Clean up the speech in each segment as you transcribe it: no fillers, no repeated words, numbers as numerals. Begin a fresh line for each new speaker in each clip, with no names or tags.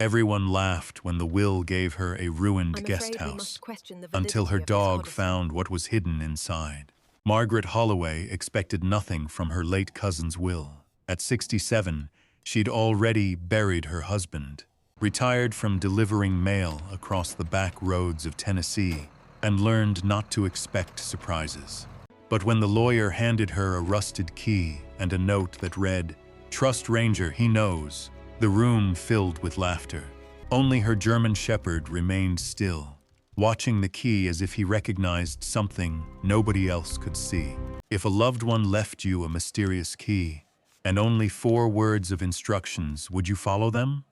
Everyone laughed when the will gave her a ruined
I'm
guest
afraid we
house,
must question the
until her
validity of this
dog
odyssey.
found what was hidden inside. Margaret Holloway expected nothing from her late cousin's will. At 67, she'd already buried her husband, retired from delivering mail across the back roads of Tennessee, and learned not to expect surprises. But when the lawyer handed her a rusted key and a note that read, "Trust Ranger, he knows," the room filled with laughter. Only her German shepherd remained still, watching the key as if he recognized something nobody else could see. If a loved one left you a mysterious key and only 4 words of instructions, would you follow them?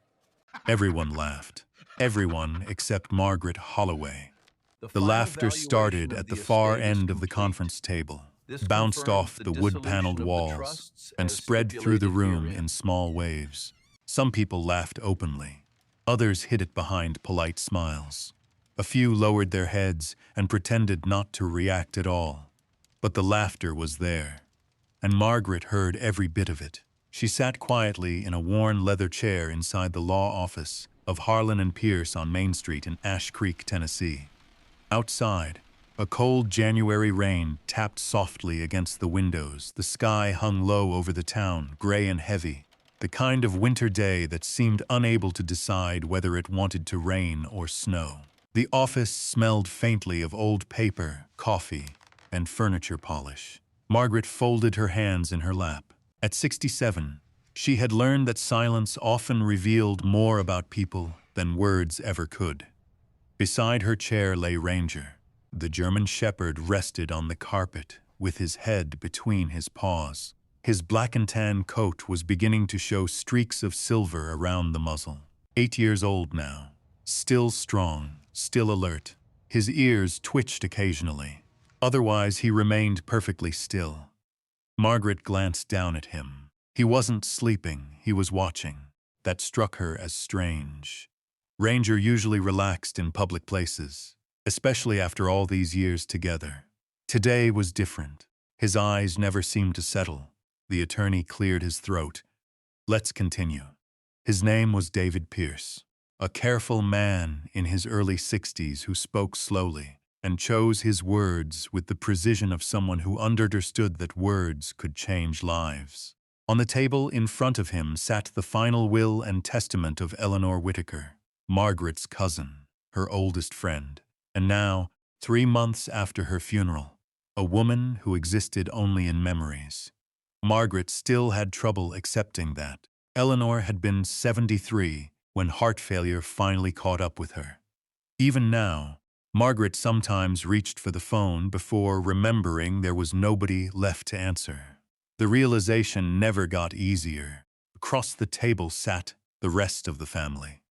Everyone laughed. Everyone except Margaret Holloway.
The
The
final
laughter
valuation
started
of
at
the
the far
estate is
end of the
complete.
conference table,
This
bounced
confirms
off
the
the wood-paneled
dissolution of the
walls,
trusts
and
as
spread through the
stipulated
room
herein.
in small waves. Some people laughed openly. Others hid it behind polite smiles. A few lowered their heads and pretended not to react at all. But the laughter was there, and Margaret heard every bit of it. She sat quietly in a worn leather chair inside the law office of Harlan and Pierce on Main Street in Ash Creek, Tennessee. Outside, a cold January rain tapped softly against the windows. The sky hung low over the town, gray and heavy, the kind of winter day that seemed unable to decide whether it wanted to rain or snow. The office smelled faintly of old paper, coffee, and furniture polish. Margaret folded her hands in her lap. At 67, she had learned that silence often revealed more about people than words ever could. Beside her chair lay Ranger. The German shepherd rested on the carpet with his head between his paws. His black and tan coat was beginning to show streaks of silver around the muzzle. 8 years old now, still strong, still alert. His ears twitched occasionally. Otherwise, he remained perfectly still. Margaret glanced down at him. He wasn't sleeping, he was watching. That struck her as strange. Ranger usually relaxed in public places, especially after all these years together. Today was different. His eyes never seemed to settle. The attorney cleared his throat. "Let's continue." His name was David Pierce, a careful man in his early 60s who spoke slowly and chose his words with the precision of someone who understood that words could change lives. On the table in front of him sat the final will and testament of Eleanor Whitaker, Margaret's cousin, her oldest friend, and now, 3 months after her funeral, a woman who existed only in memories. Margaret still had trouble accepting that. Eleanor had been 73 when heart failure finally caught up with her. Even now, Margaret sometimes reached for the phone before remembering there was nobody left to answer. The realization never got easier. Across the table sat the rest of the family,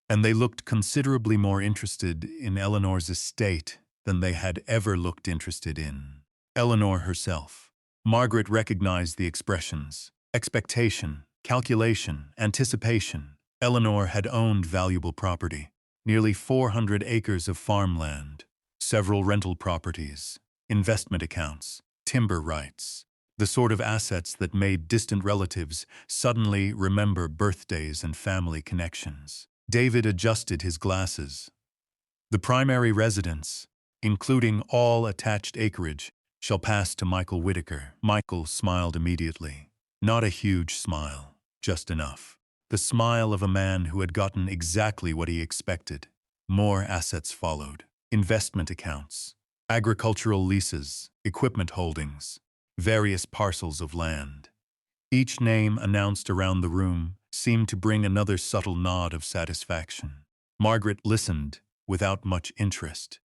and they looked considerably more interested in Eleanor's estate than they had ever looked interested in Eleanor herself. Margaret recognized the expressions: expectation, calculation, anticipation. Eleanor had owned valuable property, nearly 400 acres of farmland, several rental properties, investment accounts, timber rights, the sort of assets that made distant relatives suddenly remember birthdays and family connections. David adjusted his glasses. "The primary residence, including all attached acreage, shall pass to Michael Whitaker." Michael smiled immediately. Not a huge smile, just enough. The smile of a man who had gotten exactly what he expected. More assets followed. Investment accounts, agricultural leases, equipment holdings, various parcels of land. Each name announced around the room seemed to bring another subtle nod of satisfaction. Margaret listened without much interest.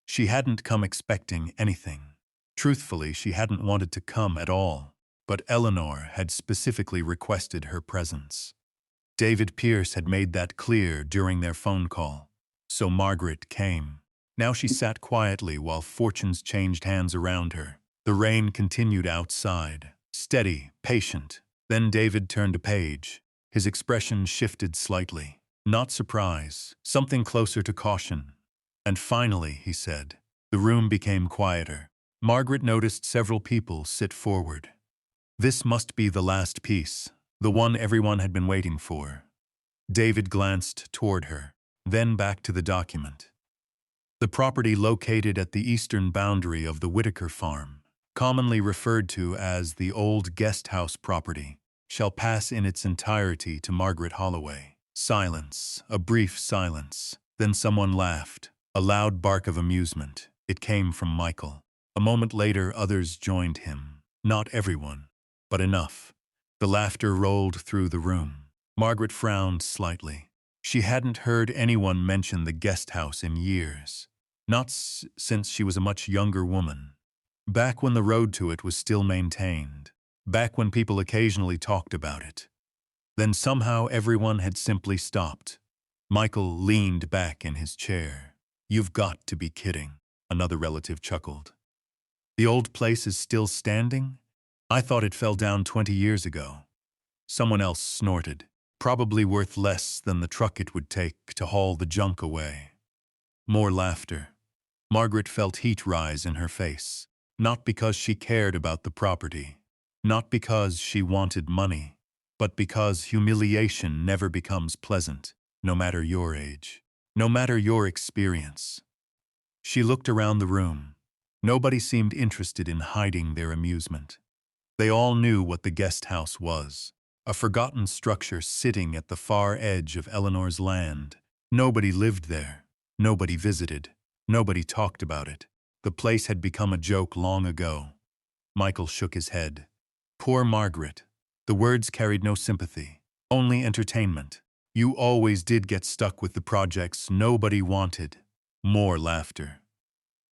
She hadn't come expecting anything. Truthfully, she hadn't wanted to come at all, but Eleanor had specifically requested her presence. David Pierce had made that clear during their phone call, so Margaret came. Now she sat quietly while fortunes changed hands around her. The rain continued outside, steady, patient. Then David turned a page. His expression shifted slightly. Not surprise, something closer to caution. And finally, he said. The room became quieter. Margaret noticed several people sit forward. This must be the last piece, the one everyone had been waiting for. David glanced toward her, then back to the document. The property located at the eastern boundary of the Whitaker farm, commonly referred to as the old guest house property, shall pass in its entirety to Margaret Holloway. Silence, a brief silence. Then someone laughed, a loud bark of amusement. It came from Michael. A moment later, others joined him. Not everyone, but enough. The laughter rolled through the room. Margaret frowned slightly. She hadn't heard anyone mention the guest house in years. Not since she was a much younger woman. Back when the road to it was still maintained. Back when people occasionally talked about it. Then somehow everyone had simply stopped. Michael leaned back in his chair. "You've got to be kidding," another relative chuckled. "The old place is still standing? I thought it fell down 20 years ago." Someone else snorted. "Probably worth less than the truck it would take to haul the junk away." More laughter. Margaret felt heat rise in her face. Not because she cared about the property. Not because she wanted money. But because humiliation never becomes pleasant, no matter your age. No matter your experience. She looked around the room. Nobody seemed interested in hiding their amusement. They all knew what the guest house was. A forgotten structure sitting at the far edge of Eleanor's land. Nobody lived there. Nobody visited. Nobody talked about it. The place had become a joke long ago. Michael shook his head. Poor Margaret. The words carried no sympathy, only entertainment. You always did get stuck with the projects nobody wanted. More laughter.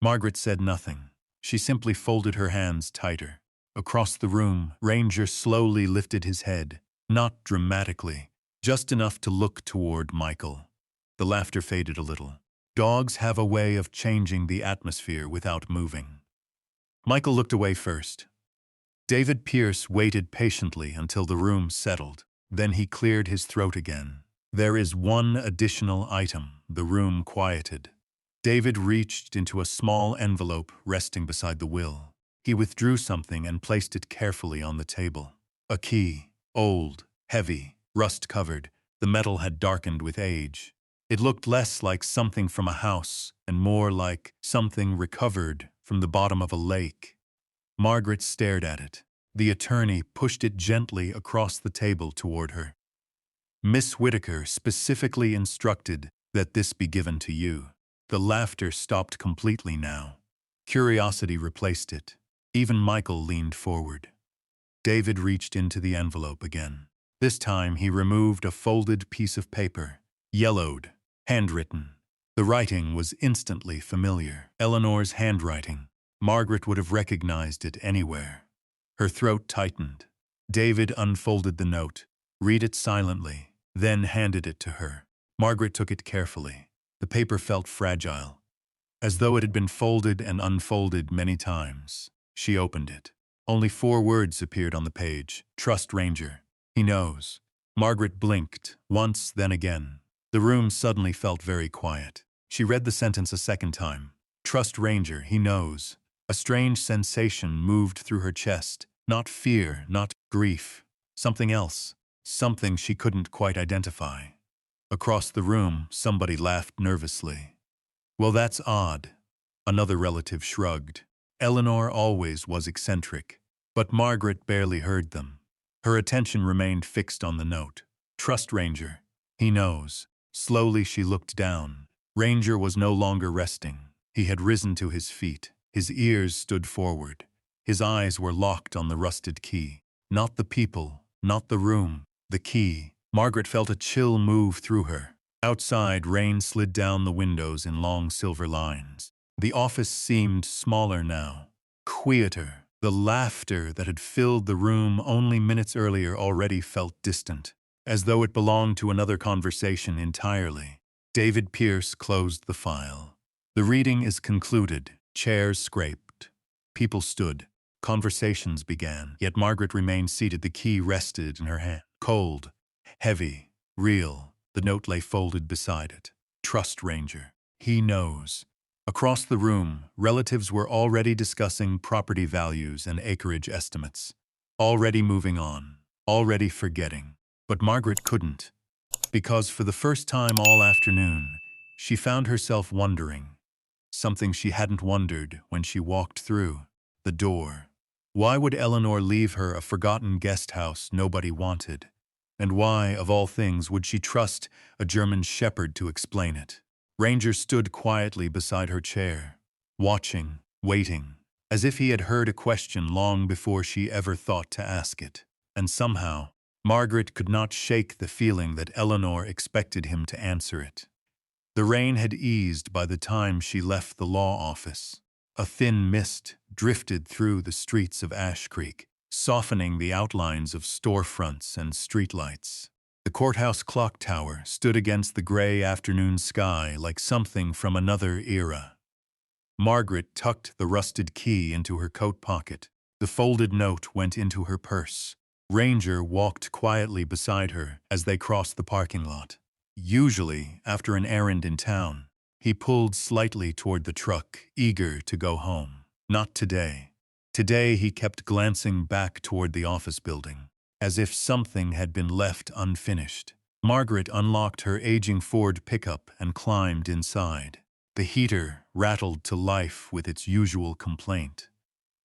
Margaret said nothing. She simply folded her hands tighter. Across the room, Ranger slowly lifted his head, not dramatically, just enough to look toward Michael. The laughter faded a little. Dogs have a way of changing the atmosphere without moving. Michael looked away first. David Pierce waited patiently until the room settled. Then he cleared his throat again. "There is one additional item," the room quieted. David reached into a small envelope resting beside the will. He withdrew something and placed it carefully on the table. A key, old, heavy, rust-covered. The metal had darkened with age. It looked less like something from a house and more like something recovered from the bottom of a lake. Margaret stared at it. The attorney pushed it gently across the table toward her. "Miss Whitaker specifically instructed that this be given to you." The laughter stopped completely now. Curiosity replaced it. Even Michael leaned forward. David reached into the envelope again. This time he removed a folded piece of paper, yellowed, handwritten. The writing was instantly familiar. Eleanor's handwriting. Margaret would have recognized it anywhere. Her throat tightened. David unfolded the note, read it silently, then handed it to her. Margaret took it carefully. The paper felt fragile, as though it had been folded and unfolded many times. She opened it. Only 4 words appeared on the page. "Trust Ranger. He knows." Margaret blinked, once, then again. The room suddenly felt very quiet. She read the sentence a second time. "Trust Ranger. He knows." A strange sensation moved through her chest. Not fear, not grief. Something else. Something she couldn't quite identify. Across the room, somebody laughed nervously. "Well, that's odd." Another relative shrugged. Eleanor always was eccentric, but Margaret barely heard them. Her attention remained fixed on the note. "Trust Ranger. He knows." Slowly she looked down. Ranger was no longer resting. He had risen to his feet. His ears stood forward. His eyes were locked on the rusted key. Not the people, not the room, the key. Margaret felt a chill move through her. Outside, rain slid down the windows in long silver lines. The office seemed smaller now, quieter. The laughter that had filled the room only minutes earlier already felt distant, as though it belonged to another conversation entirely. David Pierce closed the file. The reading is concluded. Chairs scraped. People stood. Conversations began. Yet Margaret remained seated. The key rested in her hand. Cold, heavy, real. The note lay folded beside it. "Trust Ranger. He knows." Across the room, relatives were already discussing property values and acreage estimates. Already moving on. Already forgetting. But Margaret couldn't. because for the first time all afternoon, she found herself wondering, something she hadn't wondered when she walked through the door. Why would Eleanor leave her a forgotten guest house nobody wanted? And why, of all things, would she trust a German shepherd to explain it? Ranger stood quietly beside her chair, watching, waiting, as if he had heard a question long before she ever thought to ask it. And somehow, Margaret could not shake the feeling that Eleanor expected him to answer it. The rain had eased by the time she left the law office. A thin mist drifted through the streets of Ash Creek, softening the outlines of storefronts and streetlights. The courthouse clock tower stood against the gray afternoon sky like something from another era. Margaret tucked the rusted key into her coat pocket. The folded note went into her purse. Ranger walked quietly beside her as they crossed the parking lot. Usually, after an errand in town, he pulled slightly toward the truck, eager to go home. Not today. Today he kept glancing back toward the office building, as if something had been left unfinished. Margaret unlocked her aging Ford pickup and climbed inside. The heater rattled to life with its usual complaint.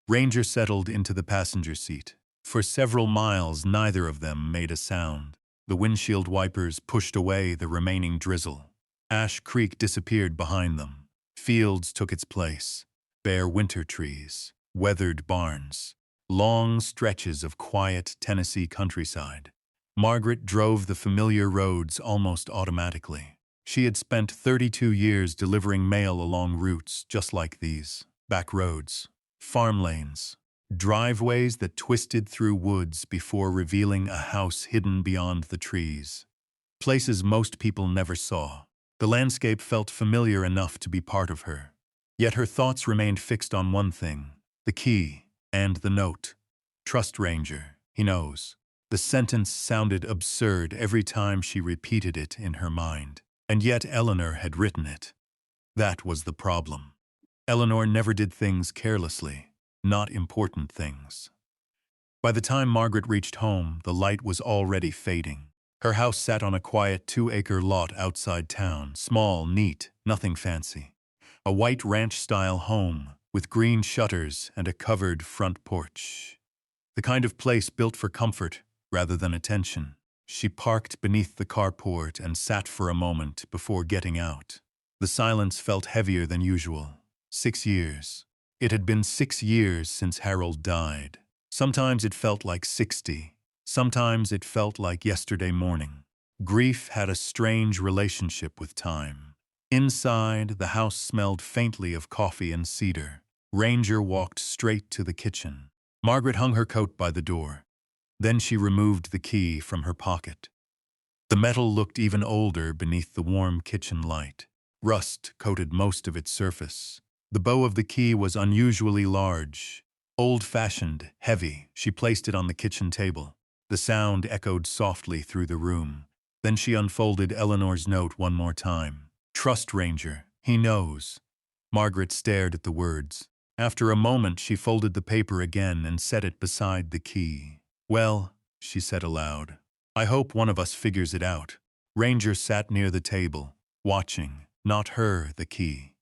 Ranger settled into the passenger seat. For several miles, neither of them made a sound. The windshield wipers pushed away the remaining drizzle. Ash Creek disappeared behind them. Fields took its place. Bare winter trees, weathered barns, long stretches of quiet Tennessee countryside. Margaret drove the familiar roads almost automatically. She had spent 32 years delivering mail along routes just like these. Back roads, farm lanes, driveways that twisted through woods before revealing a house hidden beyond the trees. Places most people never saw. The landscape felt familiar enough to be part of her. Yet her thoughts remained fixed on one thing, the key and the note. Trust Ranger, he knows. The sentence sounded absurd every time she repeated it in her mind. And yet Eleanor had written it. That was the problem. Eleanor never did things carelessly, not important things. By the time Margaret reached home, the light was already fading. Her house sat on a quiet 2-acre lot outside town, small, neat, nothing fancy. A white ranch-style home with green shutters and a covered front porch. The kind of place built for comfort rather than attention. She parked beneath the carport and sat for a moment before getting out. The silence felt heavier than usual. 6 years. It had been 6 years since Harold died. Sometimes it felt like 60. Sometimes it felt like yesterday morning. Grief had a strange relationship with time. Inside, the house smelled faintly of coffee and cedar. Ranger walked straight to the kitchen. Margaret hung her coat by the door. Then she removed the key from her pocket. The metal looked even older beneath the warm kitchen light. Rust coated most of its surface. The bow of the key was unusually large. Old-fashioned, heavy. She placed it on the kitchen table. The sound echoed softly through the room. Then she unfolded Eleanor's note one more time. Trust Ranger. He knows. Margaret stared at the words. After a moment, she folded the paper again and set it beside the key. Well, she said aloud, I hope one of us figures it out. Ranger sat near the table, watching, not her, the key.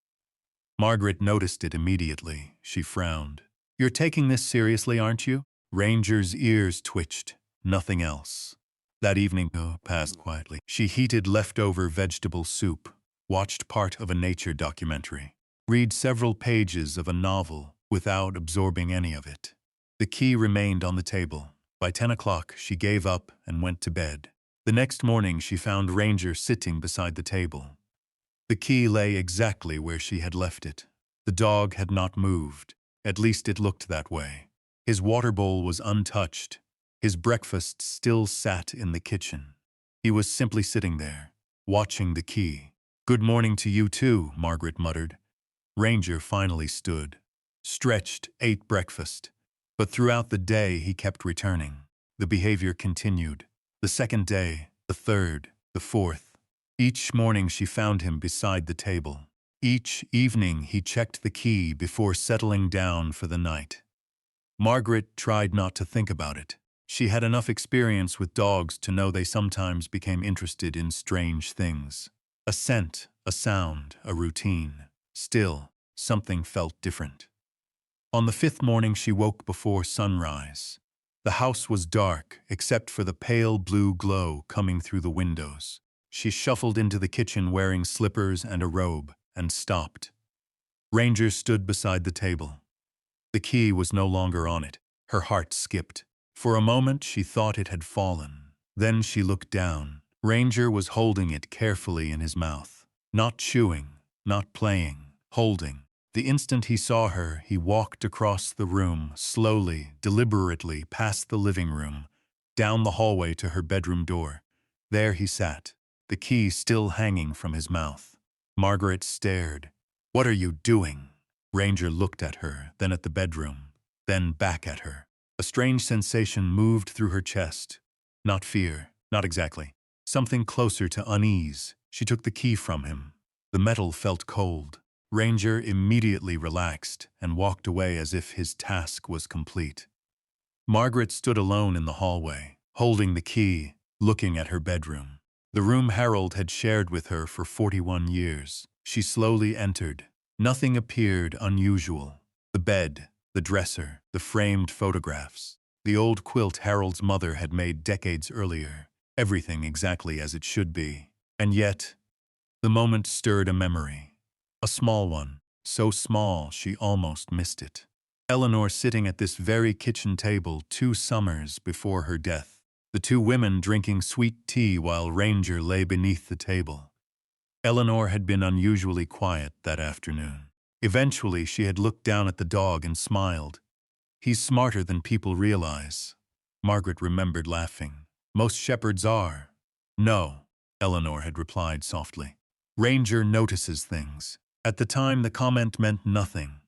Margaret noticed it immediately. She frowned. You're taking this seriously, aren't you? Ranger's ears twitched. Nothing else. That evening passed quietly. She heated leftover vegetable soup, watched part of a nature documentary, read several pages of a novel without absorbing any of it. The key remained on the table. By 10 o'clock, she gave up and went to bed. The next morning, she found Ranger sitting beside the table. The key lay exactly where she had left it. The dog had not moved. At least it looked that way. His water bowl was untouched. His breakfast still sat in the kitchen. He was simply sitting there, watching the key. Good morning to you too, Margaret muttered. Ranger finally stood, stretched, ate breakfast. But throughout the day he kept returning. The behavior continued. The second day, the third, the fourth. Each morning she found him beside the table. Each evening he checked the key before settling down for the night. Margaret tried not to think about it. She had enough experience with dogs to know they sometimes became interested in strange things. A scent, a sound, a routine. Still, something felt different. On the fifth morning she woke before sunrise. The house was dark, except for the pale blue glow coming through the windows. She shuffled into the kitchen wearing slippers and a robe, and stopped. Ranger stood beside the table. The key was no longer on it. Her heart skipped. For a moment she thought it had fallen. Then she looked down. Ranger was holding it carefully in his mouth. Not chewing, not playing, holding. The instant he saw her, he walked across the room, slowly, deliberately, past the living room, down the hallway to her bedroom door. There he sat, the key still hanging from his mouth. Margaret stared. "What are you doing?" Ranger looked at her, then at the bedroom, then back at her. A strange sensation moved through her chest. Not fear, not exactly. Something closer to unease. She took the key from him. The metal felt cold. Ranger immediately relaxed and walked away as if his task was complete. Margaret stood alone in the hallway, holding the key, looking at her bedroom. The room Harold had shared with her for 41 years. She slowly entered. Nothing appeared unusual. The bed, the dresser, the framed photographs, the old quilt Harold's mother had made decades earlier. Everything exactly as it should be. And yet, the moment stirred a memory. A small one, so small she almost missed it. Eleanor sitting at this very kitchen table 2 summers before her death. The 2 women drinking sweet tea while Ranger lay beneath the table. Eleanor had been unusually quiet that afternoon. Eventually, she had looked down at the dog and smiled. "He's smarter than people realize." Margaret remembered laughing. "Most shepherds are." "No," Eleanor had replied softly. "Ranger notices things." At the time, the comment meant nothing.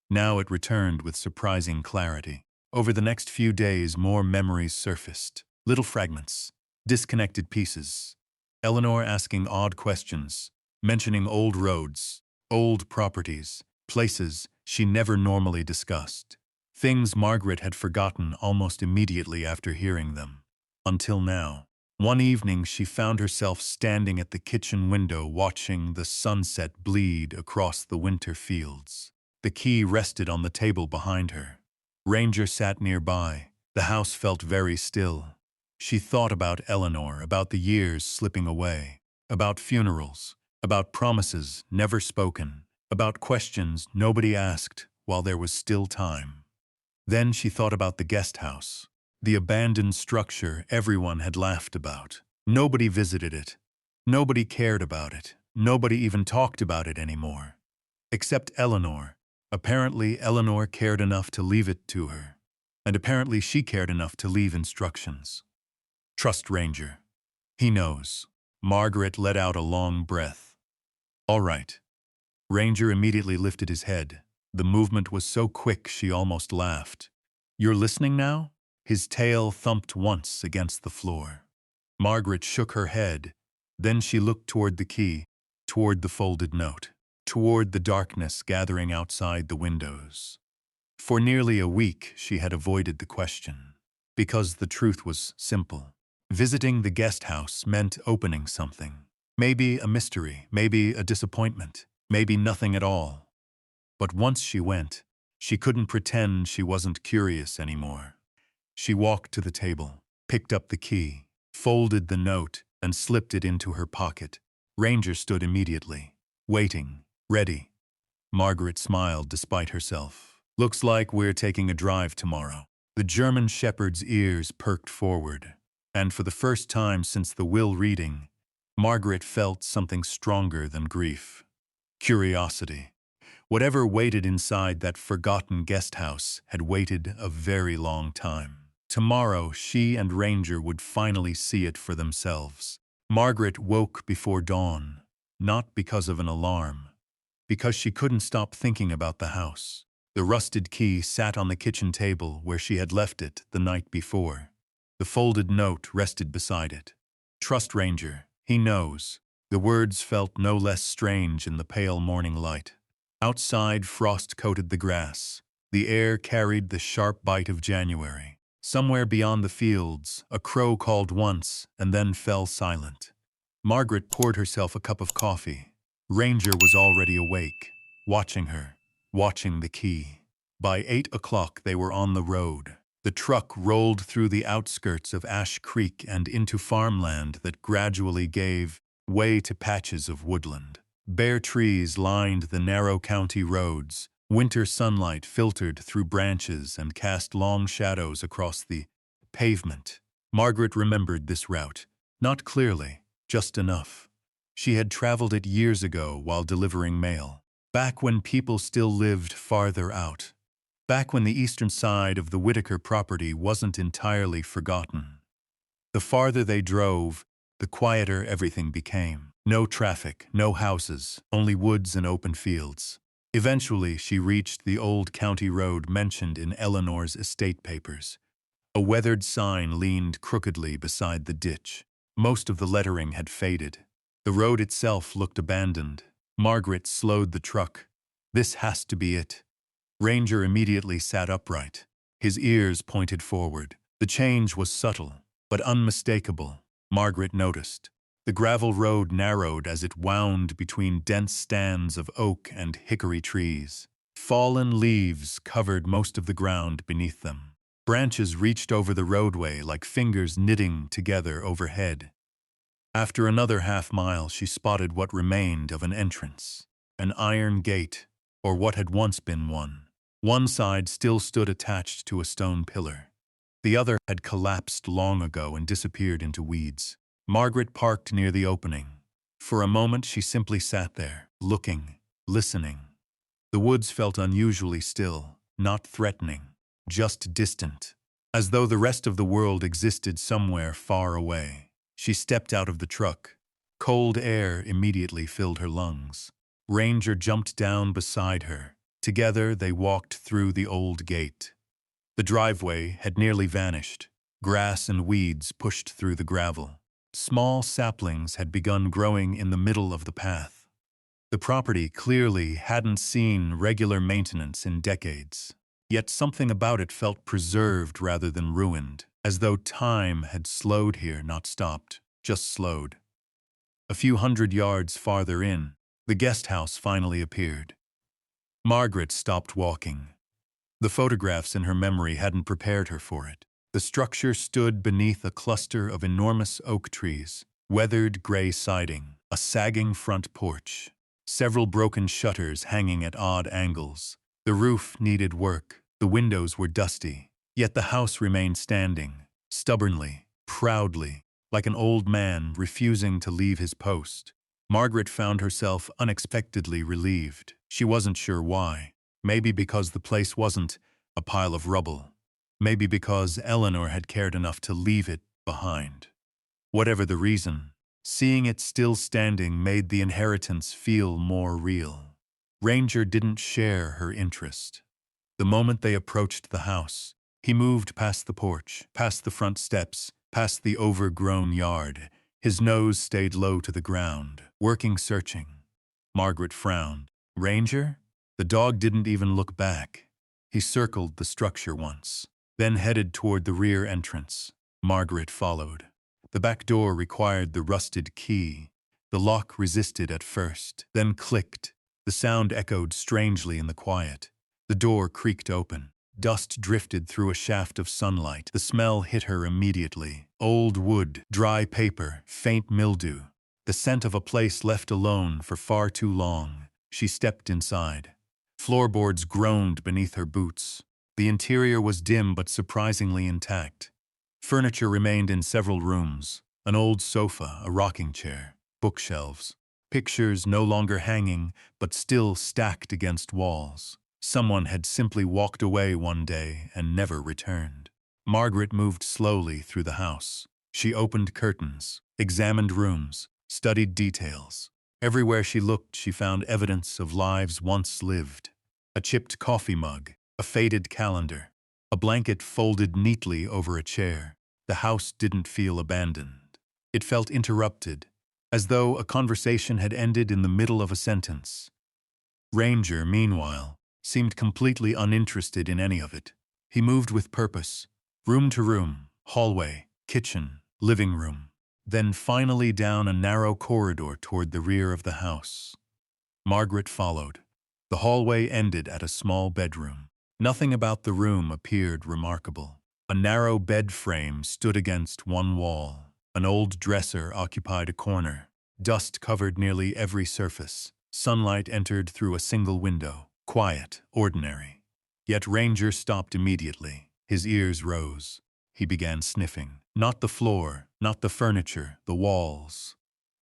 Now it returned with surprising clarity. Over the next few days, more memories surfaced. Little fragments, disconnected pieces. Eleanor asking odd questions, mentioning old roads, old properties, places she never normally discussed. Things Margaret had forgotten almost immediately after hearing them. Until now. One evening she found herself standing at the kitchen window watching the sunset bleed across the winter fields. The key rested on the table behind her. Ranger sat nearby. The house felt very still. She thought about Eleanor, about the years slipping away, about funerals, about promises never spoken, about questions nobody asked while there was still time. Then she thought about the guest house. The abandoned structure everyone had laughed about. Nobody visited it. Nobody cared about it. Nobody even talked about it anymore. Except Eleanor. Apparently, Eleanor cared enough to leave it to her. And apparently she cared enough to leave instructions. "Trust Ranger. He knows." Margaret let out a long breath. "All right." Ranger immediately lifted his head. The movement was so quick she almost laughed. "You're listening now?" His tail thumped once against the floor. Margaret shook her head. Then she looked toward the key, toward the folded note, toward the darkness gathering outside the windows. For nearly a week she had avoided the question, because the truth was simple. Visiting the guest house meant opening something. Maybe a mystery, maybe a disappointment, maybe nothing at all. But once she went, she couldn't pretend she wasn't curious anymore. She walked to the table, picked up the key, folded the note, and slipped it into her pocket. Ranger stood immediately, waiting, ready. Margaret smiled despite herself. "Looks like we're taking a drive tomorrow." The German shepherd's ears perked forward, and for the first time since the will reading, Margaret felt something stronger than grief. Curiosity. Whatever waited inside that forgotten guest house had waited a very long time. Tomorrow, she and Ranger would finally see it for themselves. Margaret woke before dawn, not because of an alarm, because she couldn't stop thinking about the house. The rusted key sat on the kitchen table where she had left it the night before. The folded note rested beside it. "Trust Ranger, he knows." The words felt no less strange in the pale morning light. Outside, frost coated the grass. The air carried the sharp bite of January. Somewhere beyond the fields, a crow called once and then fell silent. Margaret poured herself a cup of coffee. Ranger was already awake, watching her, watching the key. By 8 o'clock they were on the road. The truck rolled through the outskirts of Ash Creek and into farmland that gradually gave way to patches of woodland. Bare trees lined the narrow county roads. Winter sunlight filtered through branches and cast long shadows across the pavement. Margaret remembered this route, not clearly, just enough. She had traveled it years ago while delivering mail, back when people still lived farther out, back when the eastern side of the Whitaker property wasn't entirely forgotten. The farther they drove, the quieter everything became. No traffic, no houses, only woods and open fields. Eventually, she reached the old county road mentioned in Eleanor's estate papers. A weathered sign leaned crookedly beside the ditch. Most of the lettering had faded. The road itself looked abandoned. Margaret slowed the truck. This has to be it. Ranger immediately sat upright. His ears pointed forward. The change was subtle, but unmistakable. Margaret noticed. The gravel road narrowed as it wound between dense stands of oak and hickory trees. Fallen leaves covered most of the ground beneath them. Branches reached over the roadway like fingers knitting together overhead. After another half-mile, she spotted what remained of an entrance. An iron gate, or what had once been one. One side still stood attached to a stone pillar. The other had collapsed long ago and disappeared into weeds. Margaret parked near the opening. For a moment she simply sat there, looking, listening. The woods felt unusually still, not threatening, just distant, as though the rest of the world existed somewhere far away. She stepped out of the truck. Cold air immediately filled her lungs. Ranger jumped down beside her. Together they walked through the old gate. The driveway had nearly vanished. Grass and weeds pushed through the gravel. Small saplings had begun growing in the middle of the path. The property clearly hadn't seen regular maintenance in decades. Yet something about it felt preserved rather than ruined, as though time had slowed here, not stopped, just slowed. A few hundred yards farther in, the guest house finally appeared. Margaret stopped walking. The photographs in her memory hadn't prepared her for it. The structure stood beneath a cluster of enormous oak trees, weathered gray siding, a sagging front porch, several broken shutters hanging at odd angles. The roof needed work, the windows were dusty, yet the house remained standing, stubbornly, proudly, like an old man refusing to leave his post. Margaret found herself unexpectedly relieved. She wasn't sure why. Maybe because the place wasn't a pile of rubble. Maybe because Eleanor had cared enough to leave it behind. Whatever the reason, seeing it still standing made the inheritance feel more real. Ranger didn't share her interest. The moment they approached the house, he moved past the porch, past the front steps, past the overgrown yard. His nose stayed low to the ground, working, searching. Margaret frowned. Ranger? The dog didn't even look back. He circled the structure once, then headed toward the rear entrance. Margaret followed. The back door required the rusted key. The lock resisted at first, then clicked. The sound echoed strangely in the quiet. The door creaked open. Dust drifted through a shaft of sunlight. The smell hit her immediately. Old wood, dry paper, faint mildew. The scent of a place left alone for far too long. She stepped inside. Floorboards groaned beneath her boots. The interior was dim but surprisingly intact. Furniture remained in several rooms. An old sofa, a rocking chair, bookshelves. Pictures no longer hanging, but still stacked against walls. Someone had simply walked away one day and never returned. Margaret moved slowly through the house. She opened curtains, examined rooms, studied details. Everywhere she looked, she found evidence of lives once lived. A chipped coffee mug, a faded calendar, a blanket folded neatly over a chair. The house didn't feel abandoned. It felt interrupted, as though a conversation had ended in the middle of a sentence. Ranger, meanwhile, seemed completely uninterested in any of it. He moved with purpose, room to room, hallway, kitchen, living room, then finally down a narrow corridor toward the rear of the house. Margaret followed. The hallway ended at a small bedroom. Nothing about the room appeared remarkable. A narrow bed frame stood against one wall. An old dresser occupied a corner. Dust covered nearly every surface. Sunlight entered through a single window. Quiet, ordinary. Yet Ranger stopped immediately. His ears rose. He began sniffing. Not the floor, not the furniture, the walls.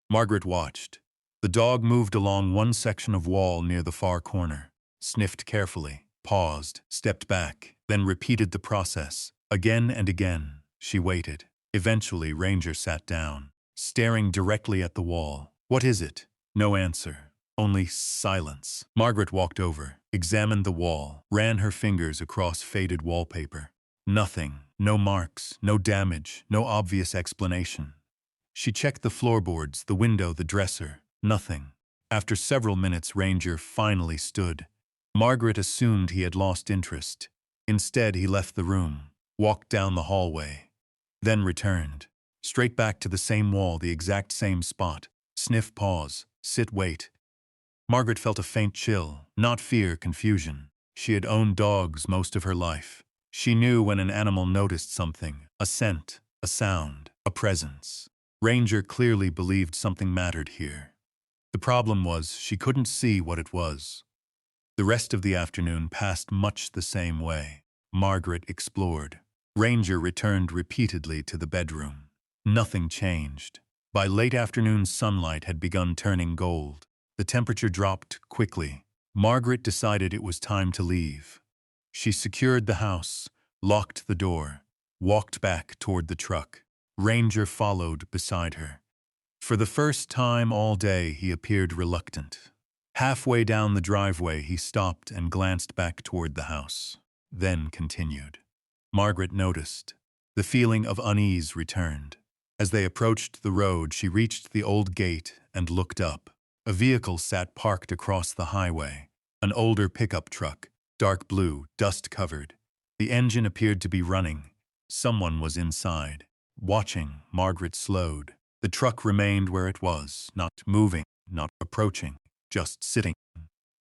Margaret watched. The dog moved along one section of wall near the far corner, sniffed carefully, paused, stepped back, then repeated the process. Again and again, she waited. Eventually, Ranger sat down, staring directly at the wall. "What is it?" No answer. Only silence. Margaret walked over, examined the wall, ran her fingers across faded wallpaper. Nothing. No marks, no damage, no obvious explanation. She checked the floorboards, the window, the dresser. Nothing. After several minutes, Ranger finally stood. Margaret assumed he had lost interest. Instead, he left the room, walked down the hallway, then returned. Straight back to the same wall, the exact same spot. Sniff, pause, sit, wait. Margaret felt a faint chill, not fear, confusion. She had owned dogs most of her life. She knew when an animal noticed something, a scent, a sound, a presence. Ranger clearly believed something mattered here. The problem was she couldn't see what it was. The rest of the afternoon passed much the same way. Margaret explored. Ranger returned repeatedly to the bedroom. Nothing changed. By late afternoon, sunlight had begun turning gold. The temperature dropped quickly. Margaret decided it was time to leave. She secured the house, locked the door, walked back toward the truck. Ranger followed beside her. For the first time all day, he appeared reluctant. Halfway down the driveway, he stopped and glanced back toward the house, then continued. Margaret noticed. The feeling of unease returned. As they approached the road, she reached the old gate and looked up. A vehicle sat parked across the highway. An older pickup truck, dark blue, dust-covered. The engine appeared to be running. Someone was inside. Watching, Margaret slowed. The truck remained where it was, not moving, not approaching, just sitting.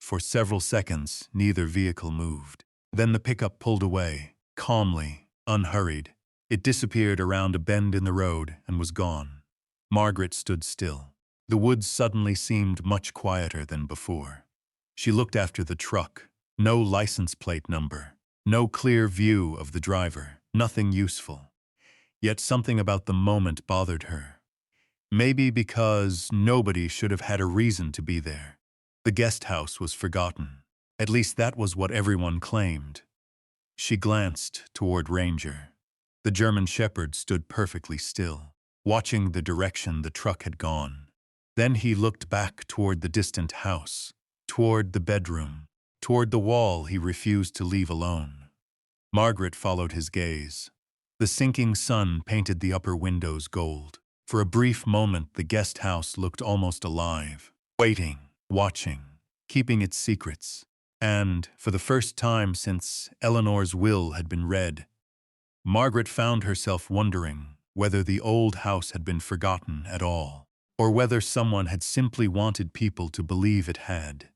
For several seconds, neither vehicle moved. Then the pickup pulled away, calmly, unhurried. It disappeared around a bend in the road and was gone. Margaret stood still. The woods suddenly seemed much quieter than before. She looked after the truck. No license plate number. No clear view of the driver. Nothing useful. Yet something about the moment bothered her. Maybe because nobody should have had a reason to be there. The guest house was forgotten. At least that was what everyone claimed. She glanced toward Ranger. The German Shepherd stood perfectly still, watching the direction the truck had gone. Then he looked back toward the distant house, toward the bedroom, toward the wall he refused to leave alone. Margaret followed his gaze. The sinking sun painted the upper windows gold. For a brief moment, the guest house looked almost alive, waiting, watching, keeping its secrets. And, for the first time since Eleanor's will had been read, Margaret found herself wondering whether the old house had been forgotten at all, or whether someone had simply wanted people to believe it had.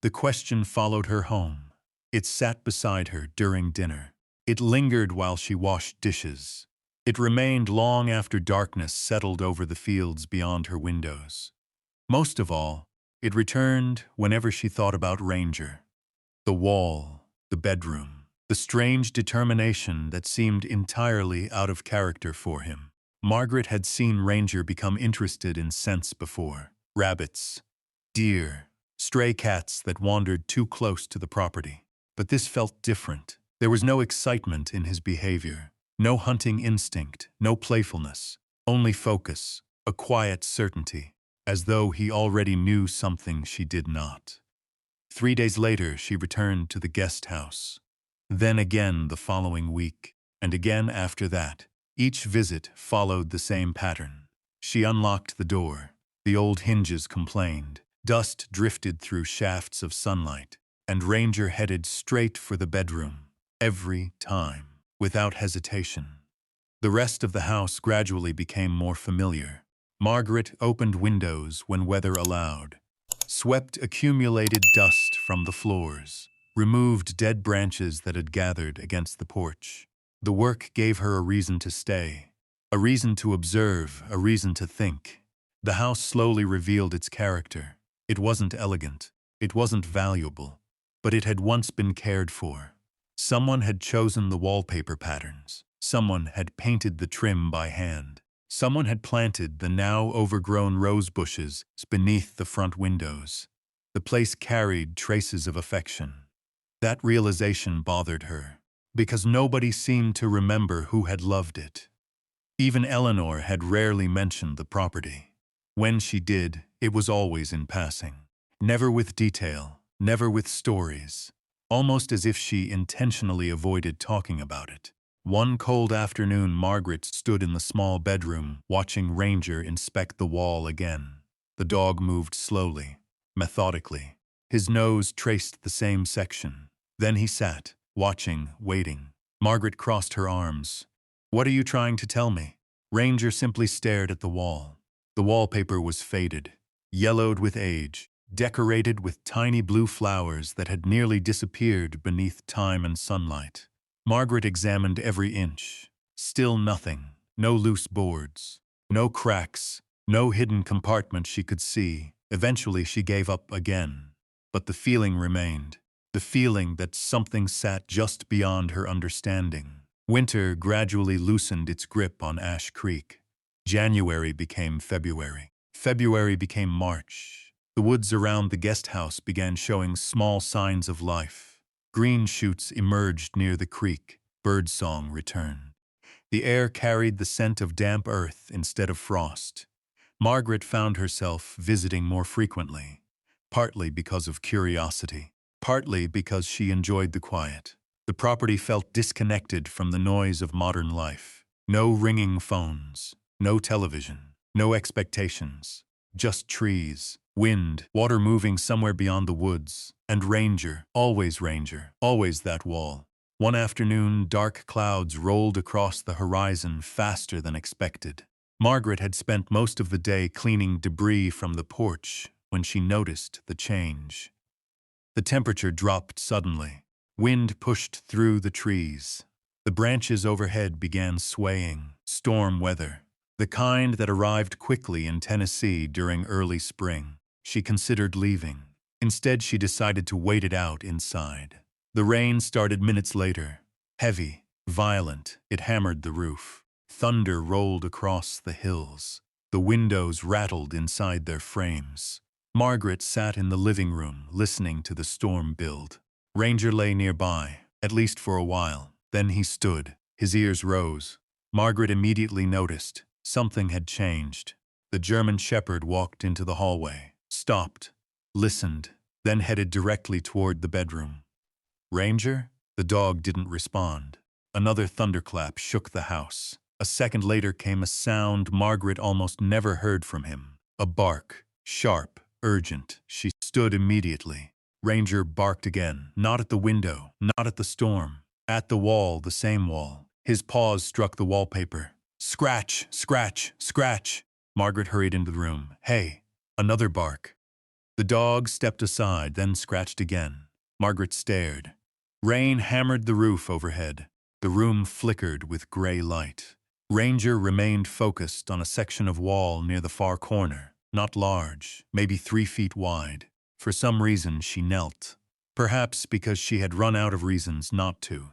The question followed her home. It sat beside her during dinner. It lingered while she washed dishes. It remained long after darkness settled over the fields beyond her windows. Most of all, it returned whenever she thought about Ranger. The wall, the bedroom, the strange determination that seemed entirely out of character for him. Margaret had seen Ranger become interested in scents before. Rabbits, deer, stray cats that wandered too close to the property. But this felt different. There was no excitement in his behavior. No hunting instinct, no playfulness, only focus, a quiet certainty, as though he already knew something she did not. 3 days later, she returned to the guest house. Then again the following week, and again after that. Each visit followed the same pattern. She unlocked the door. The old hinges complained. Dust drifted through shafts of sunlight, and Ranger headed straight for the bedroom, every time. without hesitation. The rest of the house gradually became more familiar. Margaret opened windows when weather allowed, swept accumulated dust from the floors, removed dead branches that had gathered against the porch. The work gave her a reason to stay, a reason to observe, a reason to think. The house slowly revealed its character. It wasn't elegant, it wasn't valuable, but it had once been cared for. Someone had chosen the wallpaper patterns. Someone had painted the trim by hand. Someone had planted the now overgrown rose bushes beneath the front windows. The place carried traces of affection. That realization bothered her, because nobody seemed to remember who had loved it. Even Eleanor had rarely mentioned the property. When she did, it was always in passing. Never with detail, never with stories, almost as if she intentionally avoided talking about it. One cold afternoon, Margaret stood in the small bedroom, watching Ranger inspect the wall again. The dog moved slowly, methodically. His nose traced the same section. Then he sat, watching, waiting. Margaret crossed her arms. "What are you trying to tell me?" Ranger simply stared at the wall. The wallpaper was faded, yellowed with age, decorated with tiny blue flowers that had nearly disappeared beneath time and sunlight. Margaret examined every inch. Still nothing. No loose boards. No cracks. No hidden compartment she could see. Eventually she gave up again. But the feeling remained. The feeling that something sat just beyond her understanding. Winter gradually loosened its grip on Ash Creek. January became February. February became March. The woods around the guest house began showing small signs of life. Green shoots emerged near the creek. Birdsong returned. The air carried the scent of damp earth instead of frost. Margaret found herself visiting more frequently, partly because of curiosity, partly because she enjoyed the quiet. The property felt disconnected from the noise of modern life. No ringing phones, no television, no expectations, just trees, wind, water moving somewhere beyond the woods, and Ranger, always that wall. One afternoon, dark clouds rolled across the horizon faster than expected. Margaret had spent most of the day cleaning debris from the porch when she noticed the change. The temperature dropped suddenly. Wind pushed through the trees. The branches overhead began swaying. Storm weather. The kind that arrived quickly in Tennessee during early spring. She considered leaving. Instead, she decided to wait it out inside. The rain started minutes later. Heavy, violent, it hammered the roof. Thunder rolled across the hills. The windows rattled inside their frames. Margaret sat in the living room, listening to the storm build. Ranger lay nearby, at least for a while. Then he stood. His ears rose. Margaret immediately noticed. Something had changed. The German shepherd walked into the hallway, stopped, listened, then headed directly toward the bedroom. "Ranger?" The dog didn't respond. Another thunderclap shook the house. A second later came a sound Margaret almost never heard from him. A bark, sharp, urgent. She stood immediately. Ranger barked again, not at the window, not at the storm. At the wall, the same wall. His paws struck the wallpaper. "Scratch, scratch, scratch!" Margaret hurried into the room. "Hey!" Another bark. The dog stepped aside, then scratched again. Margaret stared. Rain hammered the roof overhead. The room flickered with gray light. Ranger remained focused on a section of wall near the far corner. Not large, maybe 3 feet wide. For some reason, she knelt. Perhaps because she had run out of reasons not to.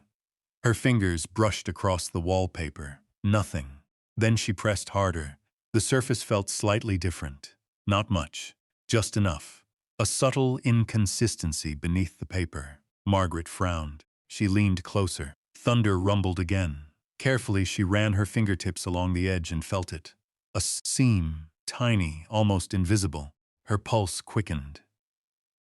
Her fingers brushed across the wallpaper. Nothing. Then she pressed harder. The surface felt slightly different. Not much. Just enough. A subtle inconsistency beneath the paper. Margaret frowned. She leaned closer. Thunder rumbled again. Carefully, she ran her fingertips along the edge and felt it. A seam, tiny, almost invisible. Her pulse quickened.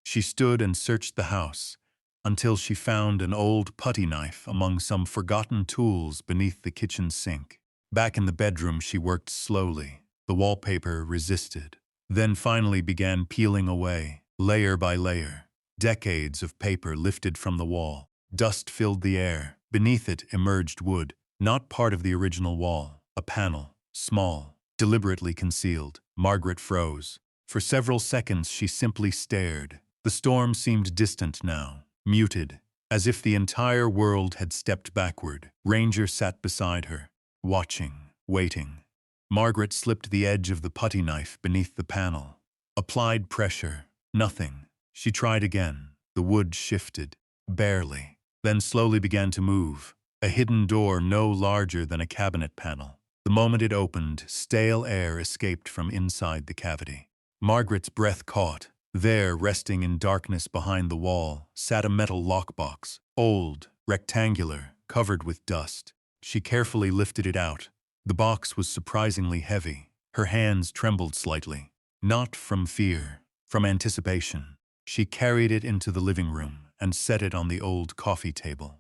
She stood and searched the house until she found an old putty knife among some forgotten tools beneath the kitchen sink. Back in the bedroom, she worked slowly. The wallpaper resisted, then finally began peeling away, layer by layer. Decades of paper lifted from the wall. Dust filled the air. Beneath it emerged wood, not part of the original wall, a panel, small, deliberately concealed. Margaret froze. For several seconds she simply stared. The storm seemed distant now, muted, as if the entire world had stepped backward. Ranger sat beside her, watching, waiting. Margaret slipped the edge of the putty knife beneath the panel. Applied pressure. Nothing. She tried again. The wood shifted, barely, then slowly began to move. A hidden door no larger than a cabinet panel. The moment it opened, stale air escaped from inside the cavity. Margaret's breath caught. There, resting in darkness behind the wall, sat a metal lockbox, old, rectangular, covered with dust. She carefully lifted it out. The box was surprisingly heavy. Her hands trembled slightly. Not from fear, from anticipation. She carried it into the living room and set it on the old coffee table.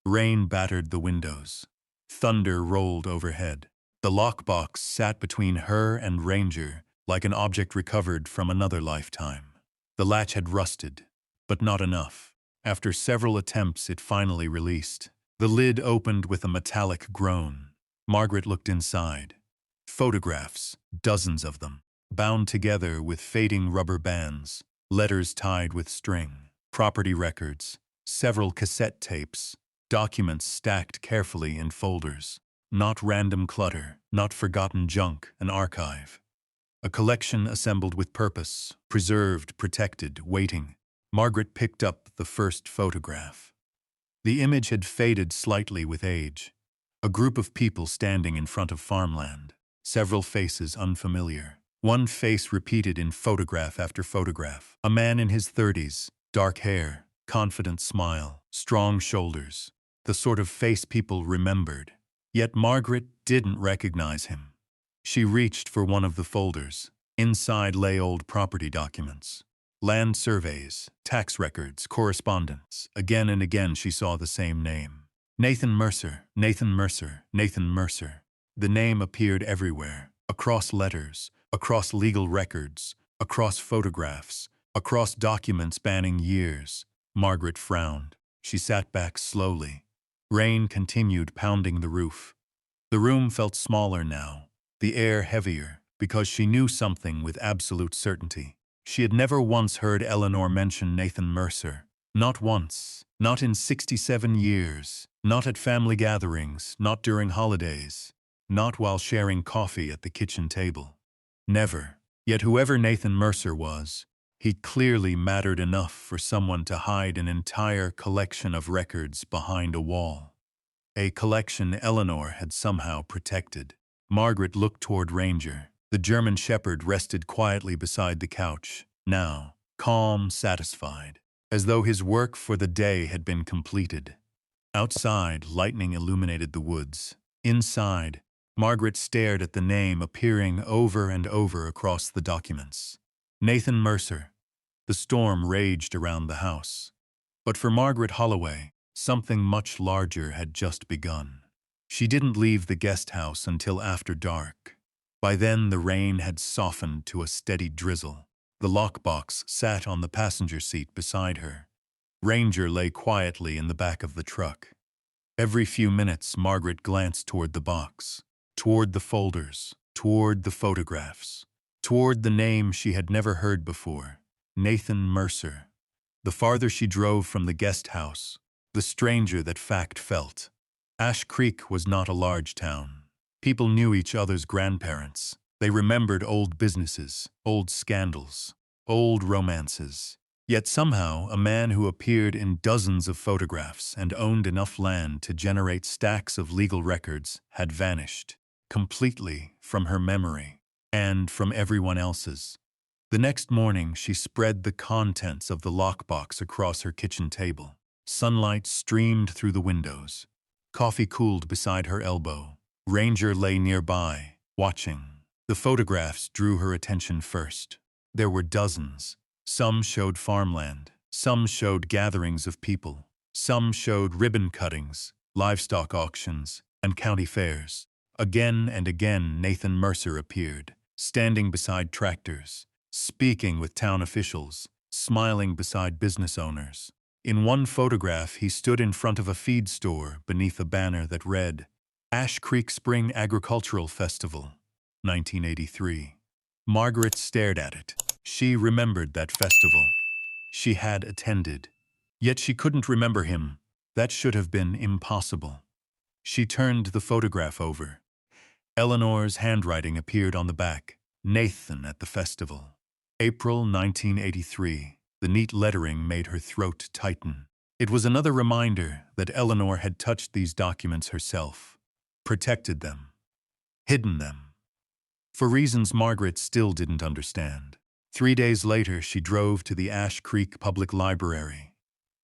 Rain battered the windows. Thunder rolled overhead. The lockbox sat between her and Ranger like an object recovered from another lifetime. The latch had rusted, but not enough. After several attempts, it finally released. The lid opened with a metallic groan. Margaret looked inside. Photographs, dozens of them, bound together with fading rubber bands, letters tied with string, property records, several cassette tapes, documents stacked carefully in folders. Not random clutter, not forgotten junk, an archive. A collection assembled with purpose, preserved, protected, waiting. Margaret picked up the first photograph. The image had faded slightly with age. A group of people standing in front of farmland. Several faces unfamiliar. One face repeated in photograph after photograph. A man in his 30s, dark hair, confident smile, strong shoulders. The sort of face people remembered. Yet Margaret didn't recognize him. She reached for one of the folders. Inside lay old property documents. Land surveys, tax records, correspondence. Again and again she saw the same name. Nathan Mercer, Nathan Mercer, Nathan Mercer. The name appeared everywhere. Across letters, across legal records, across photographs, across documents spanning years. Margaret frowned. She sat back slowly. Rain continued pounding the roof. The room felt smaller now, the air heavier, because she knew something with absolute certainty. She had never once heard Eleanor mention Nathan Mercer. Not once. Not in 67 years. Not at family gatherings. Not during holidays. Not while sharing coffee at the kitchen table. Never. Yet whoever Nathan Mercer was, he clearly mattered enough for someone to hide an entire collection of records behind a wall. A collection Eleanor had somehow protected. Margaret looked toward Ranger. The German shepherd rested quietly beside the couch, now, calm, satisfied, as though his work for the day had been completed. Outside, lightning illuminated the woods. Inside, Margaret stared at the name appearing over and over across the documents. Nathan Mercer. The storm raged around the house. But for Margaret Holloway, something much larger had just begun. She didn't leave the guest house until after dark. By then the rain had softened to a steady drizzle. The lockbox sat on the passenger seat beside her. Ranger lay quietly in the back of the truck. Every few minutes Margaret glanced toward the box, toward the folders, toward the photographs, toward the name she had never heard before, Nathan Mercer. The farther she drove from the guest house, the stranger that fact felt. Ash Creek was not a large town. People knew each other's grandparents. They remembered old businesses, old scandals, old romances. Yet somehow, a man who appeared in dozens of photographs and owned enough land to generate stacks of legal records had vanished, completely from her memory, and from everyone else's. The next morning, she spread the contents of the lockbox across her kitchen table. Sunlight streamed through the windows. Coffee cooled beside her elbow. Ranger lay nearby, watching. The photographs drew her attention first. There were dozens. Some showed farmland. Some showed gatherings of people. Some showed ribbon cuttings, livestock auctions, and county fairs. Again and again Nathan Mercer appeared, standing beside tractors, speaking with town officials, smiling beside business owners. In one photograph, he stood in front of a feed store beneath a banner that read, Ash Creek Spring Agricultural Festival, 1983. Margaret stared at it. She remembered that festival. She had attended. Yet she couldn't remember him. That should have been impossible. She turned the photograph over. Eleanor's handwriting appeared on the back. Nathan at the festival. April 1983. The neat lettering made her throat tighten. It was another reminder that Eleanor had touched these documents herself, protected them, hidden them, for reasons Margaret still didn't understand. 3 days later, she drove to the Ash Creek Public Library.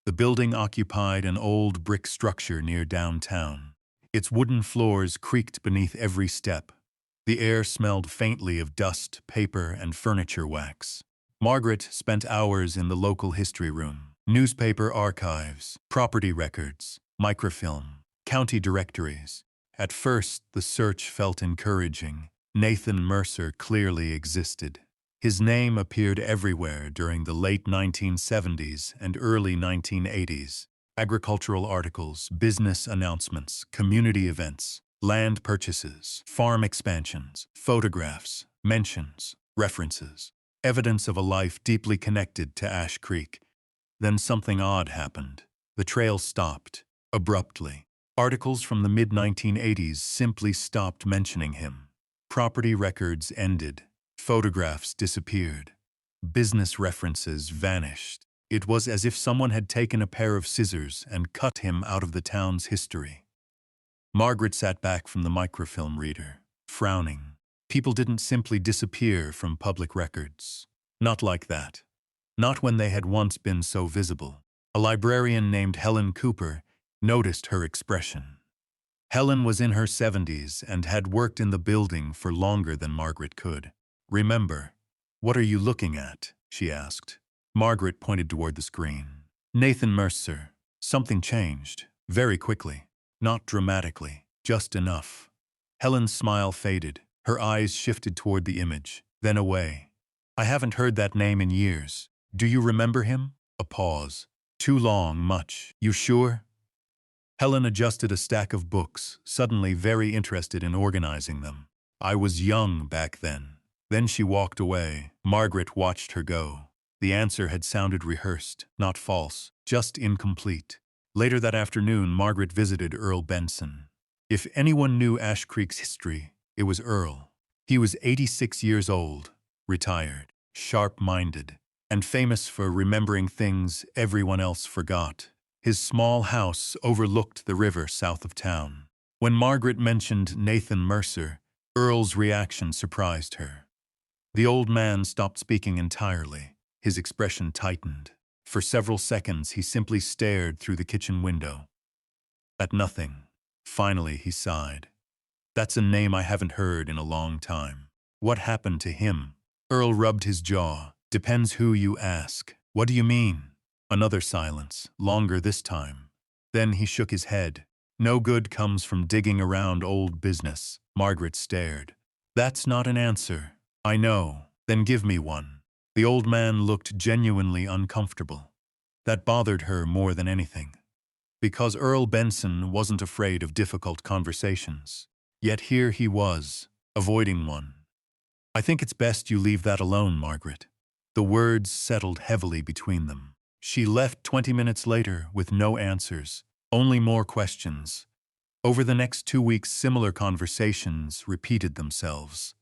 The building occupied an old brick structure near downtown. Its wooden floors creaked beneath every step. The air smelled faintly of dust, paper, and furniture wax. Margaret spent hours in the local history room. Newspaper archives, property records, microfilm, county directories. At first, the search felt encouraging. Nathan Mercer clearly existed. His name appeared everywhere during the late 1970s and early 1980s. Agricultural articles, business announcements, community events, land purchases, farm expansions, photographs, mentions, references. Evidence of a life deeply connected to Ash Creek. Then something odd happened. The trail stopped, abruptly. Articles from the mid-1980s simply stopped mentioning him. Property records ended. Photographs disappeared. Business references vanished. It was as if someone had taken a pair of scissors and cut him out of the town's history. Margaret sat back from the microfilm reader, frowning. People didn't simply disappear from public records. Not like that. Not when they had once been so visible. A librarian named Helen Cooper noticed her expression. Helen was in her 70s and had worked in the building for longer than Margaret could. Remember, what are you looking at? She asked. Margaret pointed toward the screen. Nathan Mercer. Something changed, very quickly. Not dramatically, just enough. Helen's smile faded. Her eyes shifted toward the image, then away. I haven't heard that name in years. Do you remember him? A pause. Too long, much. You sure? Helen adjusted a stack of books, suddenly very interested in organizing them. I was young back then. Then she walked away. Margaret watched her go. The answer had sounded rehearsed, not false, just incomplete. Later that afternoon, Margaret visited Earl Benson. If anyone knew Ash Creek's history, it was Earl. He was 86 years old, retired, sharp-minded, and famous for remembering things everyone else forgot. His small house overlooked the river south of town. When Margaret mentioned Nathan Mercer, Earl's reaction surprised her. The old man stopped speaking entirely. His expression tightened. For several seconds, he simply stared through the kitchen window. At nothing. Finally, he sighed. That's a name I haven't heard in a long time. What happened to him? Earl rubbed his jaw. Depends who you ask. What do you mean? Another silence, longer this time. Then he shook his head. No good comes from digging around old business. Margaret stared. That's not an answer. I know. Then give me one. The old man looked genuinely uncomfortable. That bothered her more than anything. Because Earl Benson wasn't afraid of difficult conversations. Yet here he was, avoiding one. I think it's best you leave that alone, Margaret. The words settled heavily between them. She left 20 minutes later with no answers, only more questions. Over the next 2 weeks, similar conversations repeated themselves.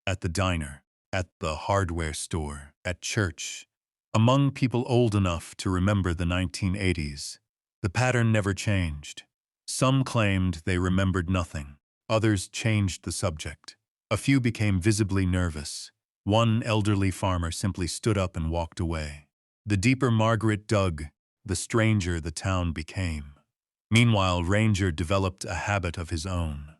At the diner, at the hardware store, at church, among people old enough to remember the 1980s. The pattern never changed. Some claimed they remembered nothing. Others changed the subject. A few became visibly nervous. One elderly farmer simply stood up and walked away. The deeper Margaret dug, the stranger the town became. Meanwhile, Ranger developed a habit of his own.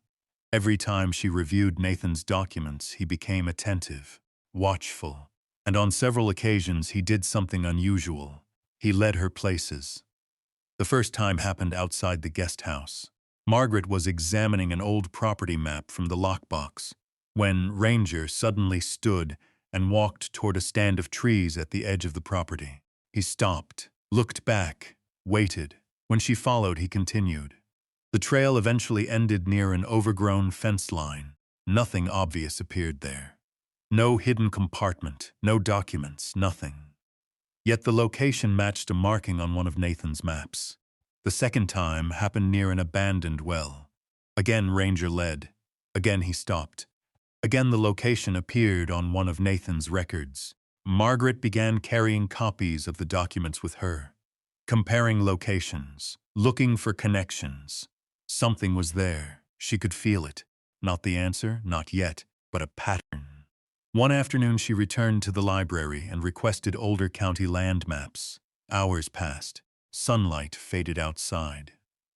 Every time she reviewed Nathan's documents, he became attentive, watchful, and on several occasions he did something unusual. He led her places. The first time happened outside the guest house. Margaret was examining an old property map from the lockbox when Ranger suddenly stood and walked toward a stand of trees at the edge of the property. He stopped, looked back, waited. When she followed, he continued. The trail eventually ended near an overgrown fence line. Nothing obvious appeared there. No hidden compartment, no documents, nothing. Yet the location matched a marking on one of Nathan's maps. The second time happened near an abandoned well. Again Ranger led. Again he stopped. Again the location appeared on one of Nathan's records. Margaret began carrying copies of the documents with her, comparing locations, looking for connections. Something was there. She could feel it. Not the answer, not yet, but a pattern. One afternoon she returned to the library and requested older county land maps. Hours passed. Sunlight faded outside.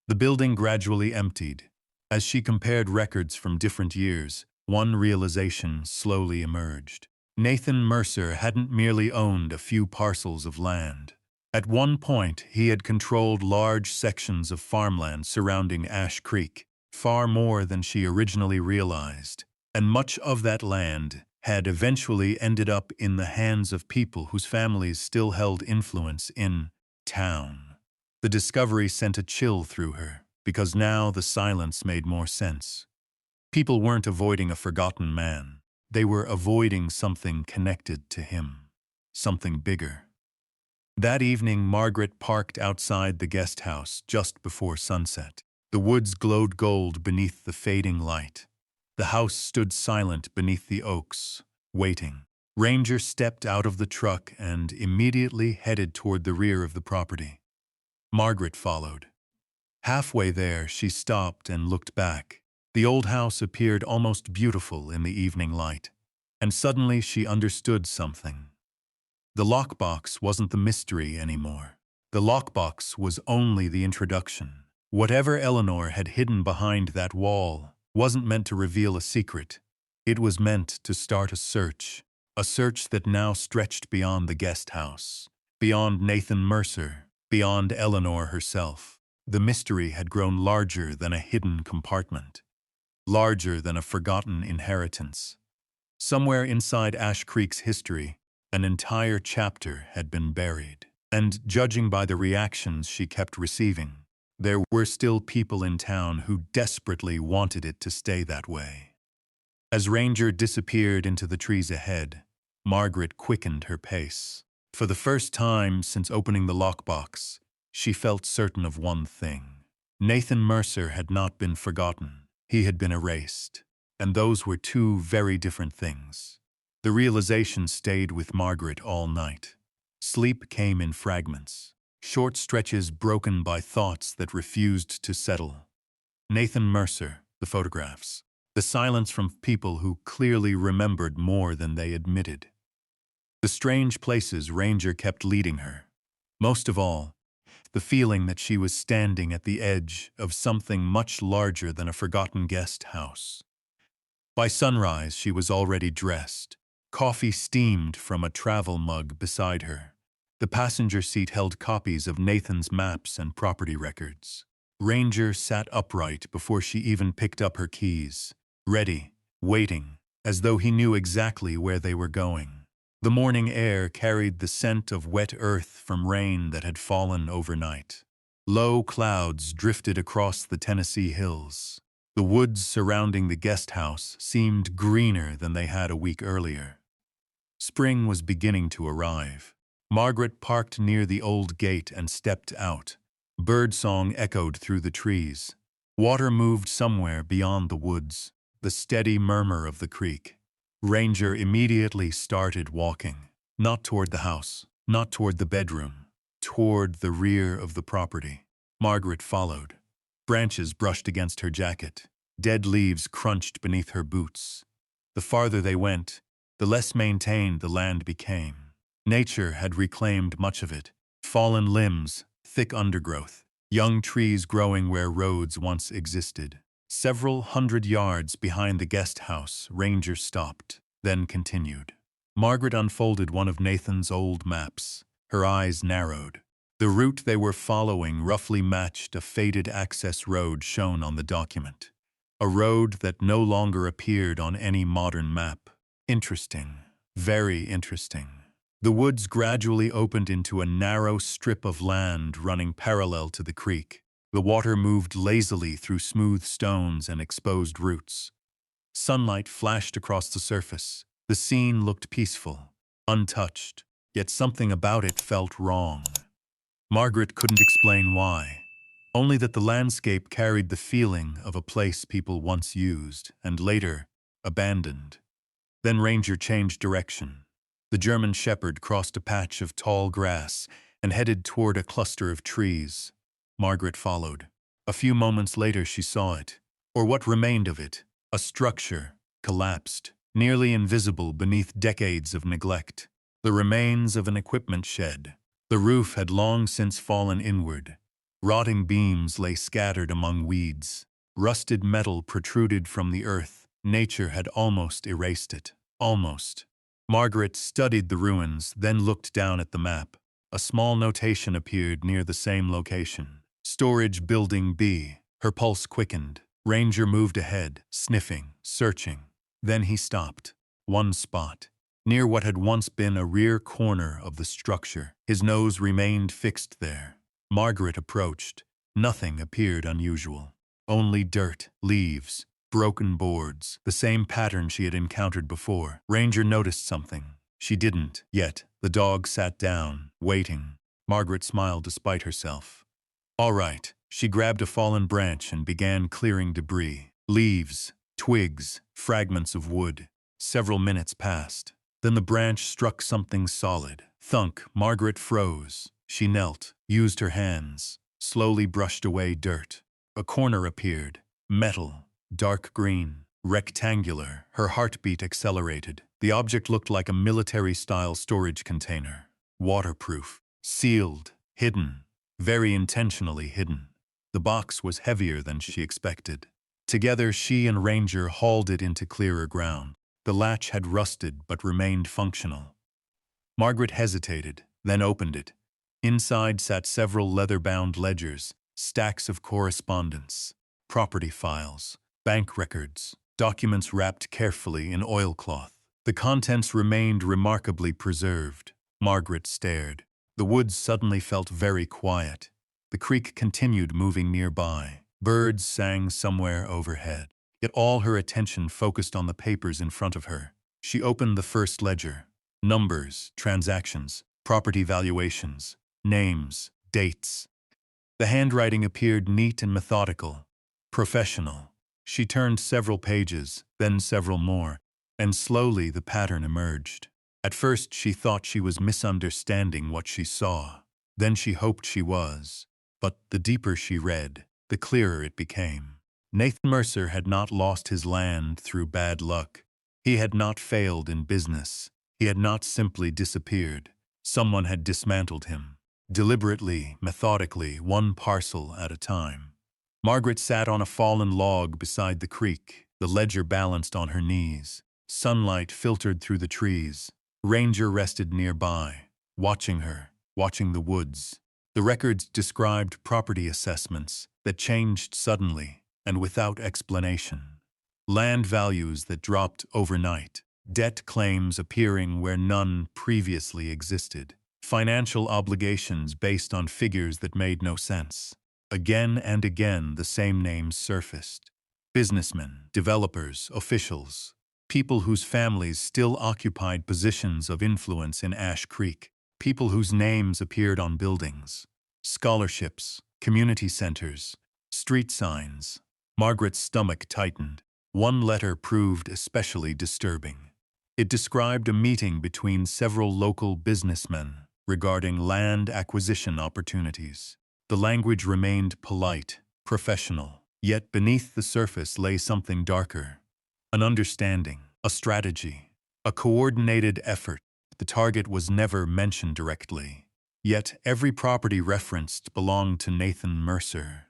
The building gradually emptied. As she compared records from different years, one realization slowly emerged. Nathan Mercer hadn't merely owned a few parcels of land. At one point, he had controlled large sections of farmland surrounding Ash Creek, far more than she originally realized, and much of that land had eventually ended up in the hands of people whose families still held influence in town. The discovery sent a chill through her, because now the silence made more sense. People weren't avoiding a forgotten man. They were avoiding something connected to him, something bigger. That evening, Margaret parked outside the guest house just before sunset. The woods glowed gold beneath the fading light. The house stood silent beneath the oaks, waiting. Ranger stepped out of the truck and immediately headed toward the rear of the property. Margaret followed. Halfway there, she stopped and looked back. The old house appeared almost beautiful in the evening light, and suddenly she understood something. The lockbox wasn't the mystery anymore. The lockbox was only the introduction. Whatever Eleanor had hidden behind that wall wasn't meant to reveal a secret. It was meant to start a search that now stretched beyond the guest house, beyond Nathan Mercer, beyond Eleanor herself. The mystery had grown larger than a hidden compartment, larger than a forgotten inheritance. Somewhere inside Ash Creek's history, an entire chapter had been buried. And judging by the reactions she kept receiving, there were still people in town who desperately wanted it to stay that way. As Ranger disappeared into the trees ahead, Margaret quickened her pace. For the first time since opening the lockbox, she felt certain of one thing. Nathan Mercer had not been forgotten. He had been erased. And those were two very different things. The realization stayed with Margaret all night. Sleep came in fragments, short stretches broken by thoughts that refused to settle. Nathan Mercer, the photographs, the silence from people who clearly remembered more than they admitted. The strange places Ranger kept leading her. Most of all, the feeling that she was standing at the edge of something much larger than a forgotten guest house. By sunrise, she was already dressed. Coffee steamed from a travel mug beside her. The passenger seat held copies of Nathan's maps and property records. Ranger sat upright before she even picked up her keys, ready, waiting, as though he knew exactly where they were going. The morning air carried the scent of wet earth from rain that had fallen overnight. Low clouds drifted across the Tennessee hills. The woods surrounding the guest house seemed greener than they had a week earlier. Spring was beginning to arrive. Margaret parked near the old gate and stepped out. Birdsong echoed through the trees. Water moved somewhere beyond the woods, the steady murmur of the creek. Ranger immediately started walking, not toward the house, not toward the bedroom, toward the rear of the property. Margaret followed. Branches brushed against her jacket. Dead leaves crunched beneath her boots. The farther they went, the less maintained the land became. Nature had reclaimed much of it. Fallen limbs, thick undergrowth, young trees growing where roads once existed. Several hundred yards behind the guest house, Ranger stopped, then continued. Margaret unfolded one of Nathan's old maps. Her eyes narrowed. The route they were following roughly matched a faded access road shown on the document. A road that no longer appeared on any modern map. Interesting. Very interesting. The woods gradually opened into a narrow strip of land running parallel to the creek. The water moved lazily through smooth stones and exposed roots. Sunlight flashed across the surface. The scene looked peaceful, untouched, yet something about it felt wrong. Margaret couldn't explain why, only that the landscape carried the feeling of a place people once used and later abandoned. Then Ranger changed direction. The German shepherd crossed a patch of tall grass and headed toward a cluster of trees. Margaret followed. A few moments later she saw it, or what remained of it, a structure, collapsed, nearly invisible beneath decades of neglect. The remains of an equipment shed. The roof had long since fallen inward. Rotting beams lay scattered among weeds. Rusted metal protruded from the earth. Nature had almost erased it. Almost. Margaret studied the ruins, then looked down at the map. A small notation appeared near the same location. Storage Building B. Her pulse quickened. Ranger moved ahead, sniffing, searching. Then he stopped. One spot, near what had once been a rear corner of the structure. His nose remained fixed there. Margaret approached. Nothing appeared unusual. Only dirt, leaves, broken boards, the same pattern she had encountered before. Ranger noticed something. She didn't, yet. The dog sat down, waiting. Margaret smiled despite herself. All right. She grabbed a fallen branch and began clearing debris. Leaves, twigs, fragments of wood. Several minutes passed. Then the branch struck something solid. Thunk, Margaret froze. She knelt, used her hands, slowly brushed away dirt. A corner appeared. Metal, dark green, rectangular. Her heartbeat accelerated. The object looked like a military-style storage container. Waterproof, sealed, hidden, very intentionally hidden. The box was heavier than she expected. Together, she and Ranger hauled it into clearer ground. The latch had rusted but remained functional. Margaret hesitated, then opened it. Inside sat several leather-bound ledgers, stacks of correspondence, property files, bank records, documents wrapped carefully in oilcloth. The contents remained remarkably preserved. Margaret stared. The woods suddenly felt very quiet. The creek continued moving nearby. Birds sang somewhere overhead. Yet all her attention focused on the papers in front of her. She opened the first ledger. Numbers, transactions, property valuations, names, dates. The handwriting appeared neat and methodical, professional. She turned several pages, then several more, and slowly the pattern emerged. At first she thought she was misunderstanding what she saw. Then she hoped she was. But the deeper she read, the clearer it became. Nathan Mercer had not lost his land through bad luck. He had not failed in business. He had not simply disappeared. Someone had dismantled him. Deliberately, methodically, one parcel at a time. Margaret sat on a fallen log beside the creek, the ledger balanced on her knees. Sunlight filtered through the trees. Ranger rested nearby, watching her, watching the woods. The records described property assessments that changed suddenly and without explanation. Land values that dropped overnight. Debt claims appearing where none previously existed. Financial obligations based on figures that made no sense. Again and again, the same names surfaced. Businessmen, developers, officials, people whose families still occupied positions of influence in Ash Creek. People whose names appeared on buildings, scholarships, community centers, street signs. Margaret's stomach tightened. One letter proved especially disturbing. It described a meeting between several local businessmen regarding land acquisition opportunities. The language remained polite, professional, yet beneath the surface lay something darker. An understanding, a strategy, a coordinated effort. The target was never mentioned directly, yet every property referenced belonged to Nathan Mercer.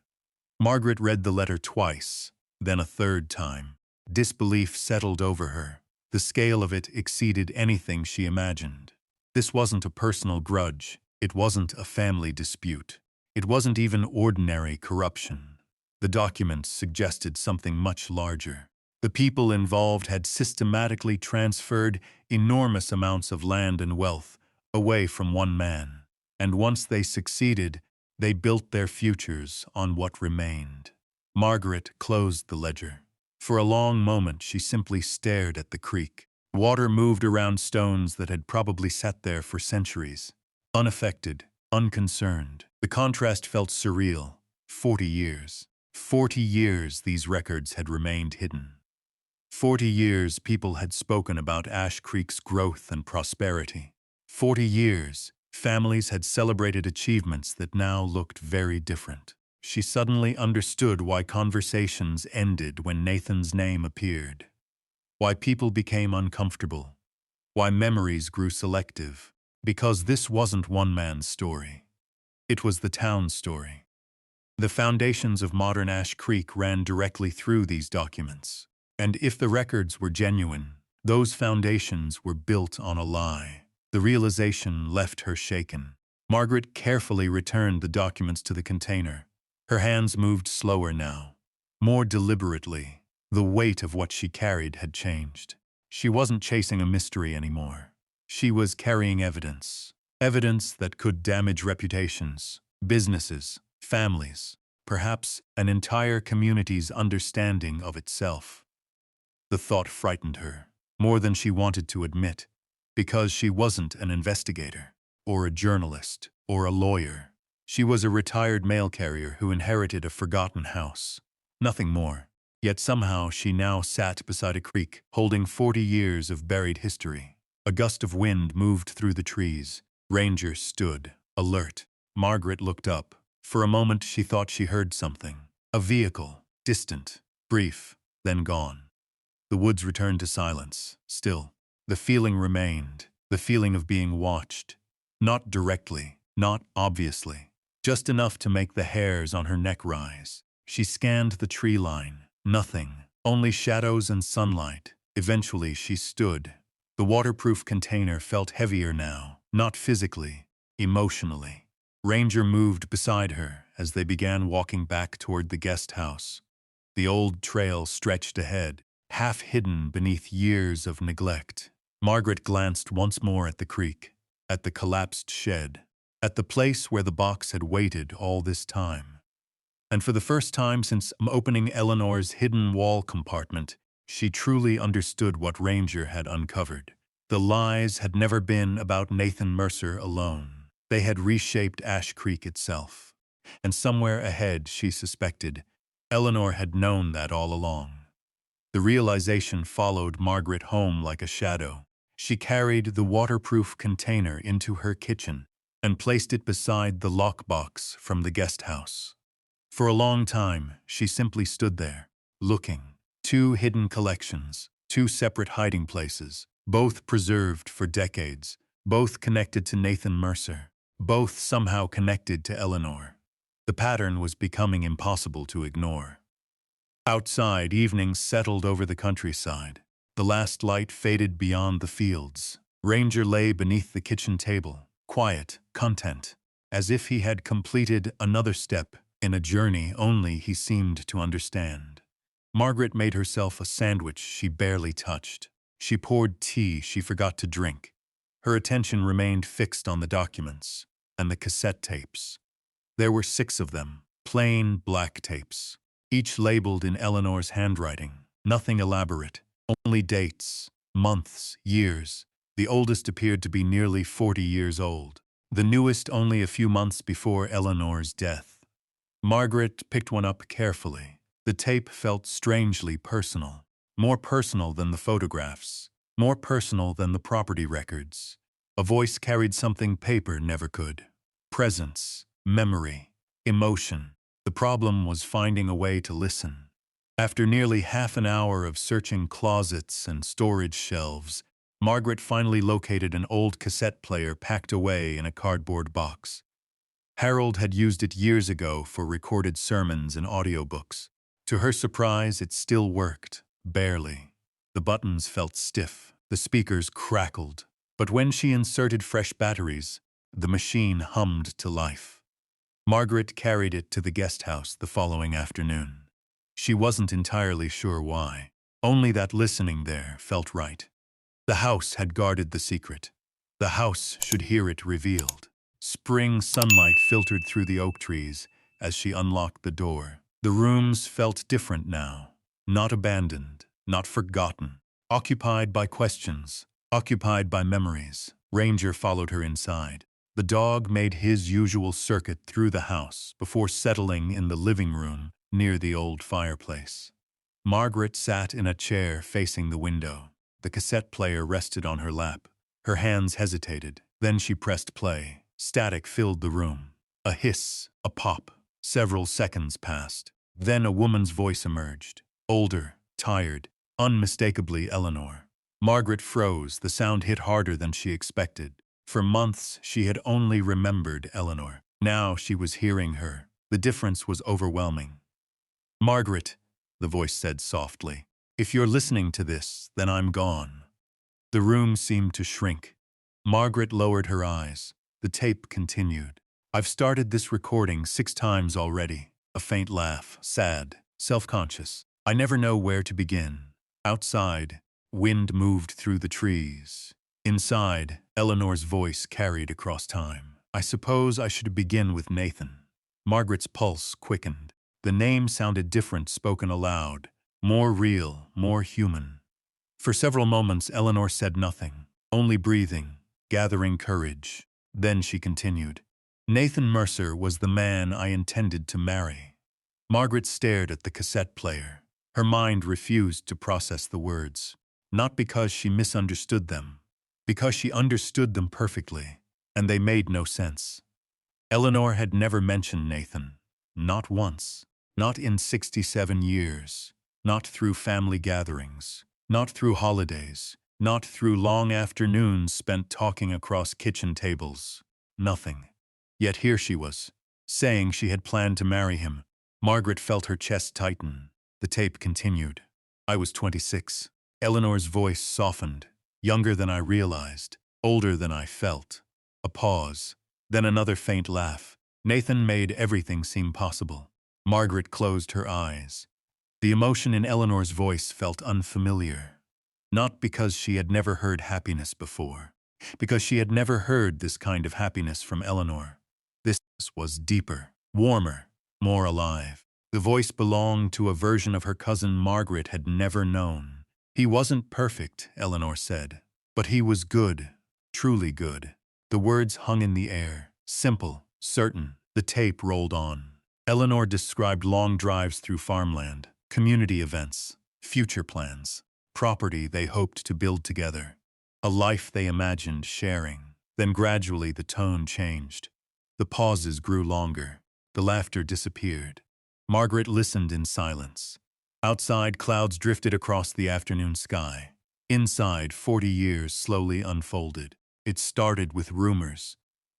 Margaret read the letter twice, then a third time. Disbelief settled over her. The scale of it exceeded anything she imagined. This wasn't a personal grudge. It wasn't a family dispute. It wasn't even ordinary corruption. The documents suggested something much larger. The people involved had systematically transferred enormous amounts of land and wealth, away from one man. And once they succeeded, they built their futures on what remained. Margaret closed the ledger. For a long moment, she simply stared at the creek. Water moved around stones that had probably sat there for centuries. Unaffected, unconcerned. The contrast felt surreal. 40 years. 40 years these records had remained hidden. 40 years people had spoken about Ash Creek's growth and prosperity. 40 years families had celebrated achievements that now looked very different. She suddenly understood why conversations ended when Nathan's name appeared. Why people became uncomfortable. Why memories grew selective. Because this wasn't one man's story. It was the town's story. The foundations of modern Ash Creek ran directly through these documents. And if the records were genuine, those foundations were built on a lie. The realization left her shaken. Margaret carefully returned the documents to the container. Her hands moved slower now, more deliberately. The weight of what she carried had changed. She wasn't chasing a mystery anymore. She was carrying evidence. Evidence that could damage reputations, businesses, families, perhaps an entire community's understanding of itself. The thought frightened her, more than she wanted to admit, because she wasn't an investigator, or a journalist, or a lawyer. She was a retired mail carrier who inherited a forgotten house. Nothing more. Yet somehow she now sat beside a creek, holding 40 years of buried history. A gust of wind moved through the trees. Ranger stood, alert. Margaret looked up. For a moment she thought she heard something. A vehicle, distant, brief, then gone. The woods returned to silence. Still, the feeling remained, the feeling of being watched. Not directly, not obviously, just enough to make the hairs on her neck rise. She scanned the tree line. Nothing, only shadows and sunlight. Eventually she stood. The waterproof container felt heavier now, not physically, emotionally. Ranger moved beside her as they began walking back toward the guest house. The old trail stretched ahead, half hidden beneath years of neglect. Margaret glanced once more at the creek, at the collapsed shed, at the place where the box had waited all this time. And for the first time since opening Eleanor's hidden wall compartment, she truly understood what Ranger had uncovered. The lies had never been about Nathan Mercer alone. They had reshaped Ash Creek itself. And somewhere ahead, she suspected, Eleanor had known that all along. The realization followed Margaret home like a shadow. She carried the waterproof container into her kitchen and placed it beside the lockbox from the guest house. For a long time, she simply stood there, looking. 2 hidden collections, 2 separate hiding places, both preserved for decades, both connected to Nathan Mercer, both somehow connected to Eleanor. The pattern was becoming impossible to ignore. Outside, evening settled over the countryside. The last light faded beyond the fields. Ranger lay beneath the kitchen table, quiet, content, as if he had completed another step in a journey only he seemed to understand. Margaret made herself a sandwich she barely touched. She poured tea she forgot to drink. Her attention remained fixed on the documents and the cassette tapes. There were 6 of them, plain black tapes, each labeled in Eleanor's handwriting. Nothing elaborate, only dates, months, years. The oldest appeared to be nearly 40 years old, the newest only a few months before Eleanor's death. Margaret picked one up carefully. The tape felt strangely personal, more personal than the photographs, more personal than the property records. A voice carried something paper never could. Presence, memory, emotion. The problem was finding a way to listen. After nearly half an hour of searching closets and storage shelves, Margaret finally located an old cassette player packed away in a cardboard box. Harold had used it years ago for recorded sermons and audiobooks. To her surprise, it still worked, barely. The buttons felt stiff, the speakers crackled. But when she inserted fresh batteries, the machine hummed to life. Margaret carried it to the guest house the following afternoon. She wasn't entirely sure why, only that listening there felt right. The house had guarded the secret. The house should hear it revealed. Spring sunlight filtered through the oak trees as she unlocked the door. The rooms felt different now. Not abandoned, not forgotten. Occupied by questions, occupied by memories. Ranger followed her inside. The dog made his usual circuit through the house before settling in the living room near the old fireplace. Margaret sat in a chair facing the window. The cassette player rested on her lap. Her hands hesitated. Then she pressed play. Static filled the room. A hiss, a pop. Several seconds passed. Then a woman's voice emerged. Older, tired, unmistakably Eleanor. Margaret froze. The sound hit harder than she expected. For months, she had only remembered Eleanor. Now she was hearing her. The difference was overwhelming. "Margaret," the voice said softly, "if you're listening to this, then I'm gone." The room seemed to shrink. Margaret lowered her eyes. The tape continued. "I've started this recording 6 times already." A faint laugh, sad, self-conscious. "I never know where to begin." Outside, wind moved through the trees. Inside, Eleanor's voice carried across time. "I suppose I should begin with Nathan." Margaret's pulse quickened. The name sounded different spoken aloud, more real, more human. For several moments, Eleanor said nothing, only breathing, gathering courage. Then she continued. "Nathan Mercer was the man I intended to marry." Margaret stared at the cassette player. Her mind refused to process the words, not because she misunderstood them, because she understood them perfectly, and they made no sense. Eleanor had never mentioned Nathan, not once, not in 67 years, not through family gatherings, not through holidays, not through long afternoons spent talking across kitchen tables. Nothing. Yet here she was, saying she had planned to marry him. Margaret felt her chest tighten. The tape continued. "I was 26. Eleanor's voice softened. "Younger than I realized, older than I felt." A pause, then another faint laugh. "Nathan made everything seem possible." Margaret closed her eyes. The emotion in Eleanor's voice felt unfamiliar. Not because she had never heard happiness before, because she had never heard this kind of happiness from Eleanor. This was deeper, warmer, more alive. The voice belonged to a version of her cousin Margaret had never known. "He wasn't perfect," Eleanor said, "but he was good, truly good." The words hung in the air, simple, certain. The tape rolled on. Eleanor described long drives through farmland, community events, future plans, property they hoped to build together, a life they imagined sharing. Then gradually the tone changed. The pauses grew longer. The laughter disappeared. Margaret listened in silence. Outside, clouds drifted across the afternoon sky. Inside, 40 years slowly unfolded. It started with rumors.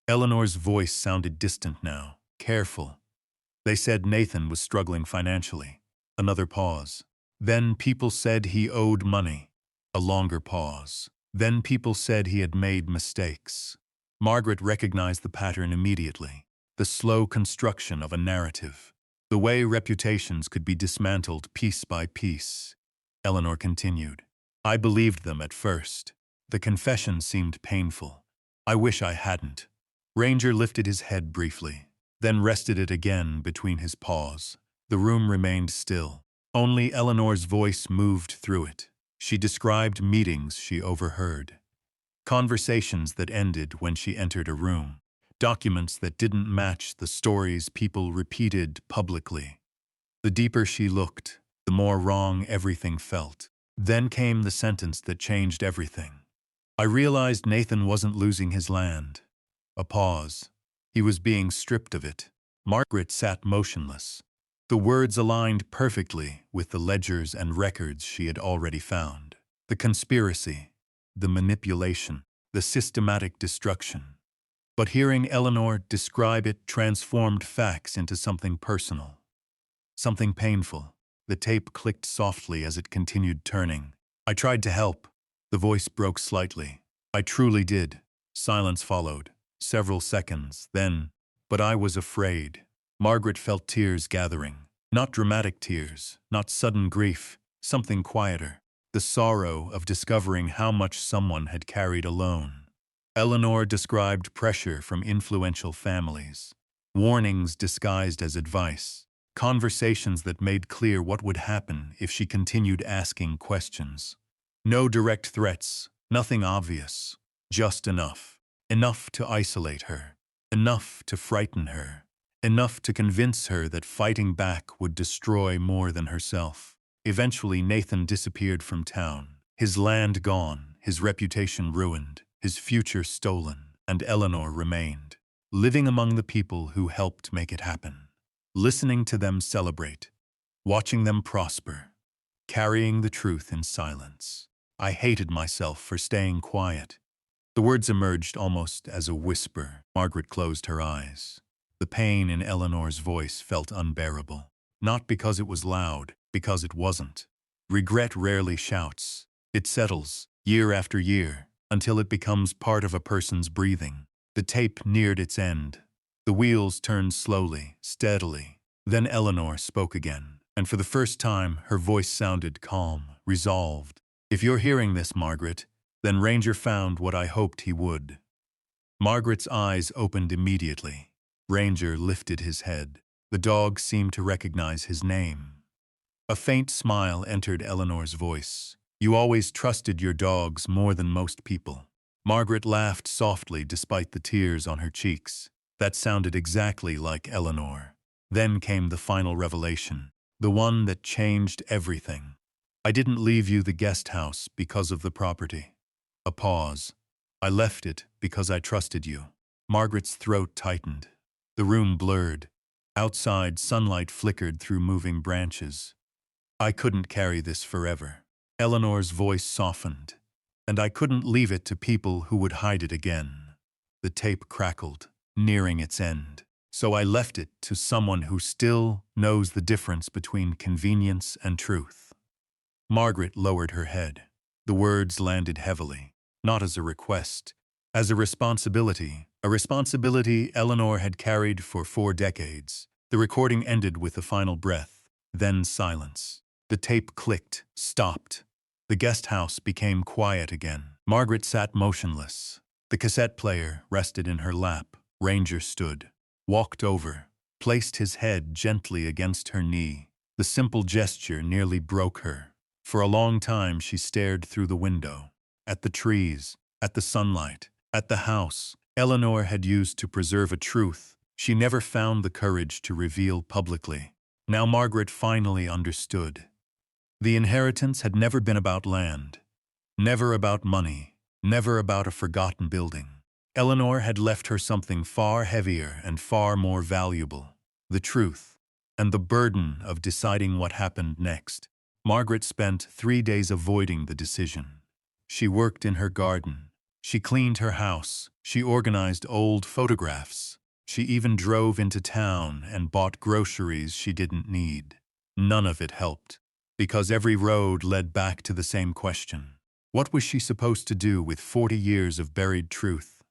Eleanor's voice sounded distant now, careful. They said Nathan was struggling financially. Another pause. Then people said he owed money. A longer pause. Then people said he had made mistakes. Margaret recognized the pattern immediately. The slow construction of a narrative. The way reputations could be dismantled piece by piece. Eleanor continued. "I believed them at first. The confession seemed painful. I wish I hadn't." Ranger lifted his head briefly, then rested it again between his paws. The room remained still. Only Eleanor's voice moved through it. She described meetings she overheard. Conversations that ended when she entered a room. Documents that didn't match the stories people repeated publicly. The deeper she looked, the more wrong everything felt. Then came the sentence that changed everything. "I realized Nathan wasn't losing his land." A pause. He was being stripped of it. Margaret sat motionless. The words aligned perfectly with the ledgers and records she had already found. The conspiracy, the manipulation, the systematic destruction. But hearing Eleanor describe it transformed facts into something personal, something painful. The tape clicked softly as it continued turning. "I tried to help." The voice broke slightly. "I truly did." Silence followed. Several seconds, then, "But I was afraid." Margaret felt tears gathering. Not dramatic tears, not sudden grief, something quieter. The sorrow of discovering how much someone had carried alone. Eleanor described pressure from influential families, warnings disguised as advice, conversations that made clear what would happen if she continued asking questions. No direct threats, nothing obvious, just enough. Enough to isolate her, enough to frighten her, enough to convince her that fighting back would destroy more than herself. Eventually, Nathan disappeared from town, his land gone, his reputation ruined, his future stolen, and Eleanor remained, living among the people who helped make it happen, listening to them celebrate, watching them prosper, carrying the truth in silence. I hated myself for staying quiet. The words emerged almost as a whisper. Margaret closed her eyes. The pain in Eleanor's voice felt unbearable. Not because it was loud, because it wasn't. Regret rarely shouts. It settles, year after year, until it becomes part of a person's breathing. The tape neared its end. The wheels turned slowly, steadily. Then Eleanor spoke again, and for the first time her voice sounded calm, resolved. If you're hearing this, Margaret, then Ranger found what I hoped he would. Margaret's eyes opened immediately. Ranger lifted his head. The dog seemed to recognize his name. A faint smile entered Eleanor's voice. You always trusted your dogs more than most people. Margaret laughed softly despite the tears on her cheeks. That sounded exactly like Eleanor. Then came the final revelation, the one that changed everything. I didn't leave you the guest house because of the property. A pause. I left it because I trusted you. Margaret's throat tightened. The room blurred. Outside, sunlight flickered through moving branches. I couldn't carry this forever. Eleanor's voice softened. And I couldn't leave it to people who would hide it again. The tape crackled, nearing its end. So I left it to someone who still knows the difference between convenience and truth. Margaret lowered her head. The words landed heavily, not as a request, as a responsibility Eleanor had carried for 4 decades. The recording ended with a final breath, then silence. The tape clicked, stopped. The guest house became quiet again. Margaret sat motionless. The cassette player rested in her lap. Ranger stood, walked over, placed his head gently against her knee. The simple gesture nearly broke her. For a long time she stared through the window, at the trees, at the sunlight, at the house Eleanor had used to preserve a truth she never found the courage to reveal publicly. Now Margaret finally understood. The inheritance had never been about land, never about money, never about a forgotten building. Eleanor had left her something far heavier and far more valuable, the truth, and the burden of deciding what happened next. Margaret spent 3 days avoiding the decision. She worked in her garden. She cleaned her house. She organized old photographs. She even drove into town and bought groceries she didn't need. None of it helped, because every road led back to the same question. What was she supposed to do with 40 years of buried truth?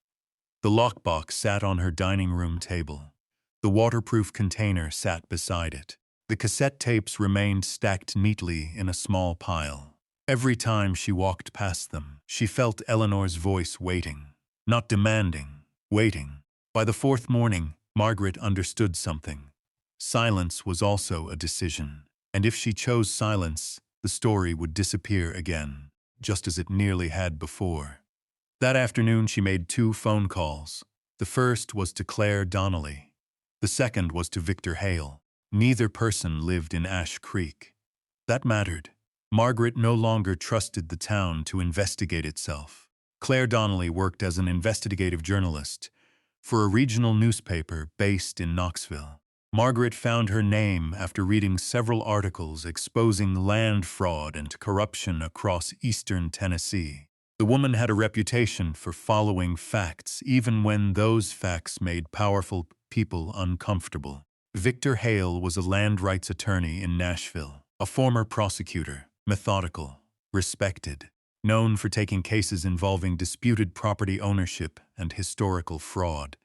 The lockbox sat on her dining room table. The waterproof container sat beside it. The cassette tapes remained stacked neatly in a small pile. Every time she walked past them, she felt Eleanor's voice waiting. Not demanding, waiting. By the 4th morning, Margaret understood something. Silence was also a decision. And if she chose silence, the story would disappear again, just as it nearly had before. That afternoon she made 2 phone calls. The first was to Claire Donnelly. The second was to Victor Hale. Neither person lived in Ash Creek. That mattered. Margaret no longer trusted the town to investigate itself. Claire Donnelly worked as an investigative journalist for a regional newspaper based in Knoxville. Margaret found her name after reading several articles exposing land fraud and corruption across eastern Tennessee. The woman had a reputation for following facts, even when those facts made powerful people uncomfortable. Victor Hale was a land rights attorney in Nashville, a former prosecutor, methodical, respected, known for taking cases involving disputed property ownership and historical fraud.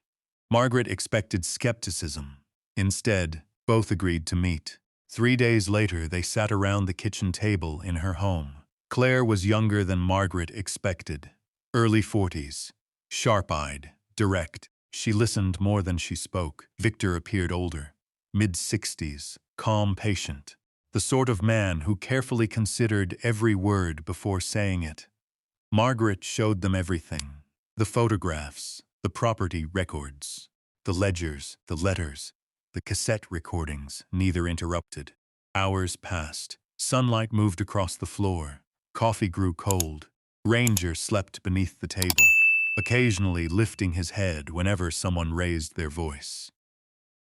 Margaret expected skepticism. Instead, both agreed to meet. 3 days later, they sat around the kitchen table in her home. Claire was younger than Margaret expected, early 40s. Sharp-eyed, direct, she listened more than she spoke. Victor appeared older, mid-60s, calm, patient, the sort of man who carefully considered every word before saying it. Margaret showed them everything: the photographs, the property records, the ledgers, the letters, the cassette recordings, neither interrupted. Hours passed. Sunlight moved across the floor. Coffee grew cold. Ranger slept beneath the table, occasionally lifting his head whenever someone raised their voice.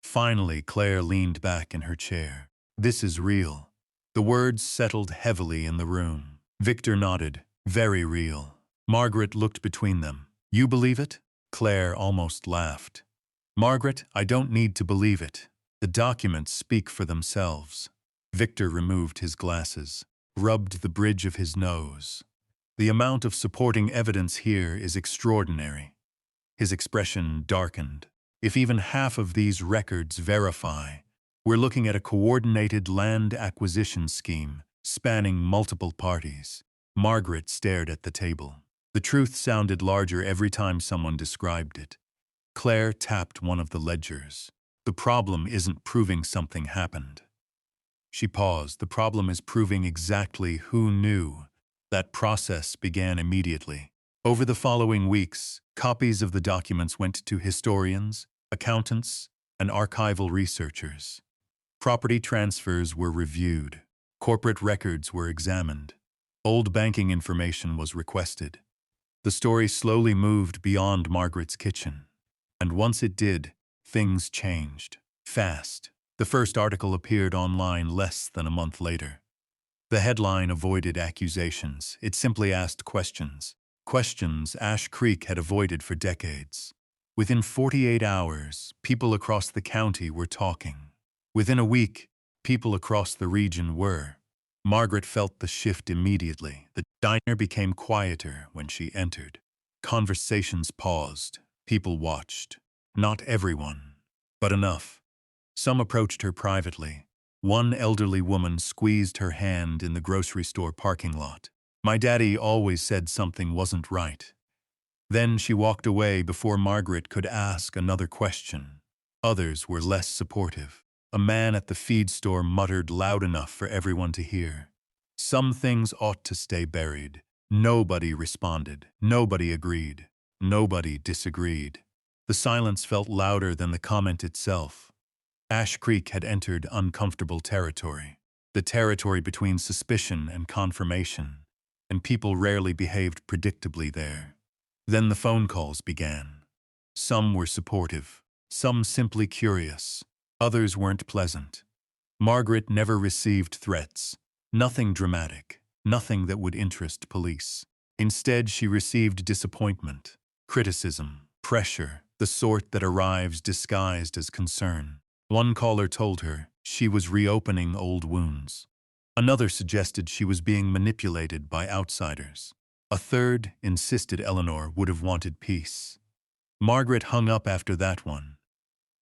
Finally, Claire leaned back in her chair. "This is real." The words settled heavily in the room. Victor nodded. "Very real." Margaret looked between them. "You believe it?" Claire almost laughed. "Margaret, I don't need to believe it. The documents speak for themselves." Victor removed his glasses, rubbed the bridge of his nose. "The amount of supporting evidence here is extraordinary." His expression darkened. "If even half of these records verify, we're looking at a coordinated land acquisition scheme spanning multiple parties." Margaret stared at the table. The truth sounded larger every time someone described it. Claire tapped one of the ledgers. "The problem isn't proving something happened." She paused. "The problem is proving exactly who knew." That process began immediately. Over the following weeks, copies of the documents went to historians, accountants, and archival researchers. Property transfers were reviewed. Corporate records were examined. Old banking information was requested. The story slowly moved beyond Margaret's kitchen. And once it did, things changed. Fast. The first article appeared online less than a month later. The headline avoided accusations. It simply asked questions. Questions Ash Creek had avoided for decades. Within 48 hours, people across the county were talking. Within a week, people across the region were. Margaret felt the shift immediately. The diner became quieter when she entered. Conversations paused. People watched. Not everyone, but enough. Some approached her privately. One elderly woman squeezed her hand in the grocery store parking lot. "My daddy always said something wasn't right." Then she walked away before Margaret could ask another question. Others were less supportive. A man at the feed store muttered loud enough for everyone to hear, "Some things ought to stay buried." Nobody responded. Nobody agreed. Nobody disagreed. The silence felt louder than the comment itself. Ash Creek had entered uncomfortable territory. The territory between suspicion and confirmation, and people rarely behaved predictably there. Then the phone calls began. Some were supportive, some simply curious. Others weren't pleasant. Margaret never received threats. Nothing dramatic, nothing that would interest police. Instead, she received disappointment, criticism, pressure, the sort that arrives disguised as concern. One caller told her she was reopening old wounds. Another suggested she was being manipulated by outsiders. A third insisted Eleanor would have wanted peace. Margaret hung up after that one,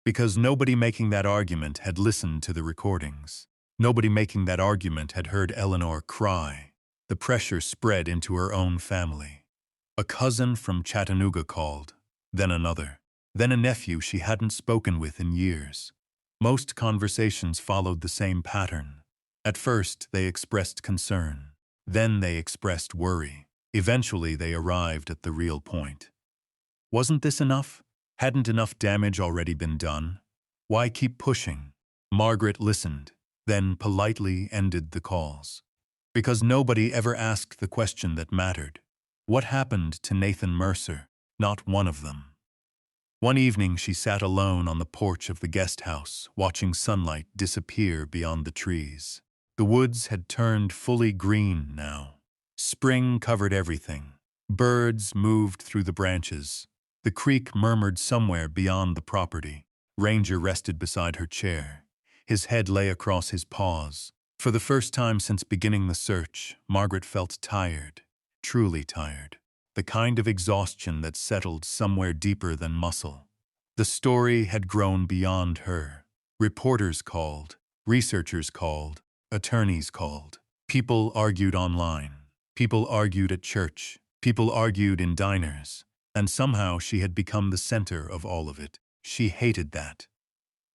because nobody making that argument had listened to the recordings. Nobody making that argument had heard Eleanor cry. The pressure spread into her own family. A cousin from Chattanooga called, then another, then a nephew she hadn't spoken with in years. Most conversations followed the same pattern. At first, they expressed concern. Then they expressed worry. Eventually, they arrived at the real point. Wasn't this enough? Hadn't enough damage already been done? Why keep pushing? Margaret listened, then politely ended the calls. Because nobody ever asked the question that mattered. What happened to Nathan Mercer? Not one of them. One evening she sat alone on the porch of the guest house, watching sunlight disappear beyond the trees. The woods had turned fully green now. Spring covered everything. Birds moved through the branches. The creek murmured somewhere beyond the property. Ranger rested beside her chair. His head lay across his paws. For the first time since beginning the search, Margaret felt tired, truly tired. The kind of exhaustion that settled somewhere deeper than muscle. The story had grown beyond her. Reporters called, researchers called, attorneys called. People argued online. People argued at church. People argued in diners. And somehow she had become the center of all of it. She hated that.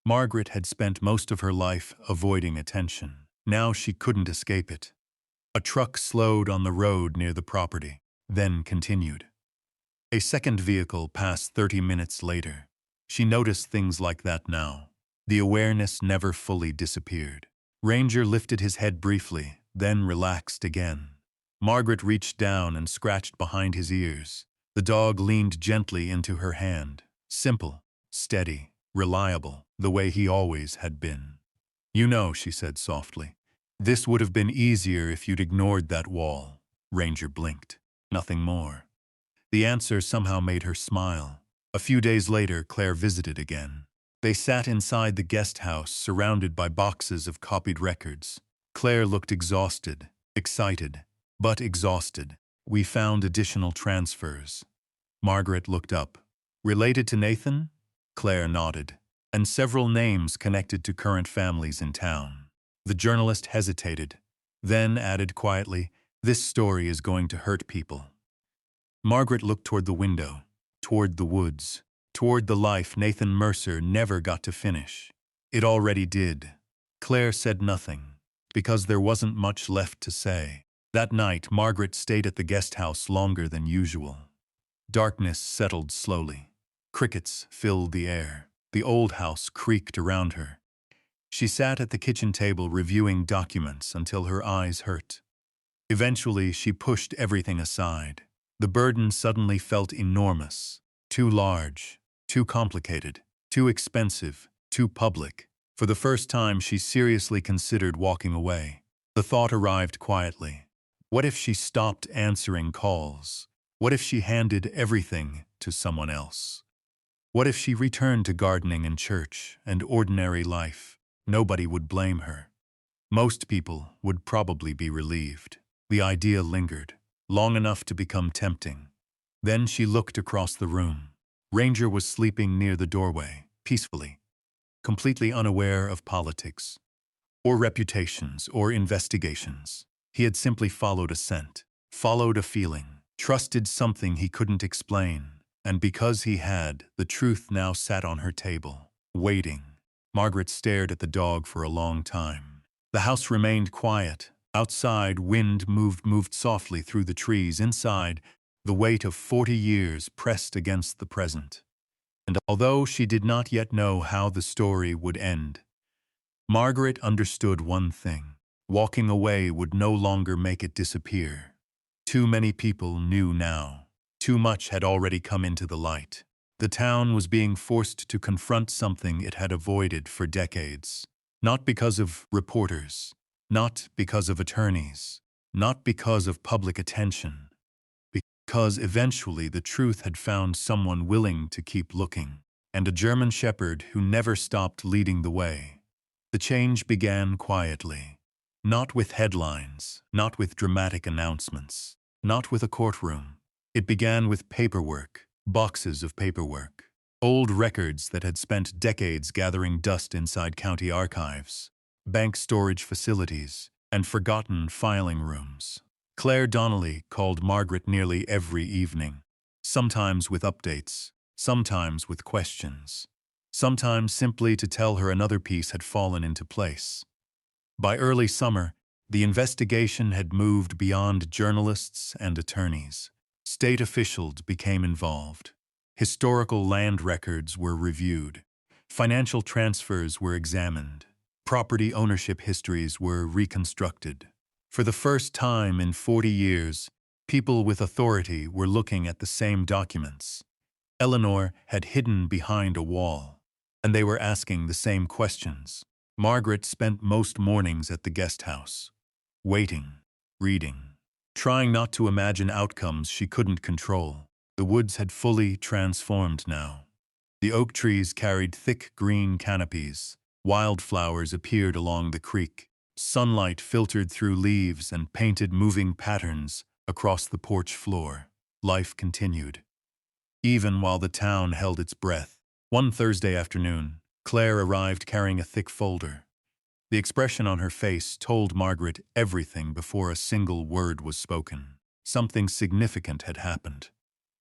Margaret had spent most of her life avoiding attention. Now she couldn't escape it. A truck slowed on the road near the property, then continued. A second vehicle passed 30 minutes later. She noticed things like that now. The awareness never fully disappeared. Ranger lifted his head briefly, then relaxed again. Margaret reached down and scratched behind his ears. The dog leaned gently into her hand. Simple, steady, reliable, the way he always had been. "You know," she said softly, "this would have been easier if you'd ignored that wall." Ranger blinked. Nothing more. The answer somehow made her smile. A few days later, Claire visited again. They sat inside the guest house, surrounded by boxes of copied records. Claire looked exhausted, excited, but exhausted. "We found additional transfers." Margaret looked up. "Related to Nathan?" Claire nodded. "And several names connected to current families in town." The journalist hesitated, then added quietly, "This story is going to hurt people." Margaret looked toward the window, toward the woods, toward the life Nathan Mercer never got to finish. It already did. Claire said nothing, because there wasn't much left to say. That night, Margaret stayed at the guest house longer than usual. Darkness settled slowly. Crickets filled the air. The old house creaked around her. She sat at the kitchen table reviewing documents until her eyes hurt. Eventually, she pushed everything aside. The burden suddenly felt enormous, too large, too complicated, too expensive, too public. For the first time, she seriously considered walking away. The thought arrived quietly. What if she stopped answering calls? What if she handed everything to someone else? What if she returned to gardening and church and ordinary life? Nobody would blame her. Most people would probably be relieved. The idea lingered, long enough to become tempting. Then she looked across the room. Ranger was sleeping near the doorway, peacefully, completely unaware of politics, or reputations, or investigations. He had simply followed a scent, followed a feeling, trusted something he couldn't explain. And because he had, the truth now sat on her table, waiting. Margaret stared at the dog for a long time. The house remained quiet. Outside, wind moved softly through the trees. Inside, the weight of 40 years pressed against the present. And although she did not yet know how the story would end, Margaret understood one thing. Walking away would no longer make it disappear. Too many people knew now. Too much had already come into the light. The town was being forced to confront something it had avoided for decades. Not because of reporters, not because of attorneys, not because of public attention, because eventually the truth had found someone willing to keep looking, and a German shepherd who never stopped leading the way. The change began quietly, not with headlines, not with dramatic announcements, not with a courtroom. It began with paperwork, boxes of paperwork, old records that had spent decades gathering dust inside county archives, bank storage facilities, and forgotten filing rooms. Claire Donnelly called Margaret nearly every evening, sometimes with updates, sometimes with questions, sometimes simply to tell her another piece had fallen into place. By early summer, the investigation had moved beyond journalists and attorneys. State officials became involved. Historical land records were reviewed. Financial transfers were examined. Property ownership histories were reconstructed. For the first time in 40 years, people with authority were looking at the same documents. Eleanor had hidden behind a wall, and they were asking the same questions. Margaret spent most mornings at the guest house, waiting, reading, trying not to imagine outcomes she couldn't control. The woods had fully transformed now. The oak trees carried thick green canopies. Wildflowers appeared along the creek. Sunlight filtered through leaves and painted moving patterns across the porch floor. Life continued, even while the town held its breath. One Thursday afternoon, Claire arrived carrying a thick folder. The expression on her face told Margaret everything before a single word was spoken. Something significant had happened.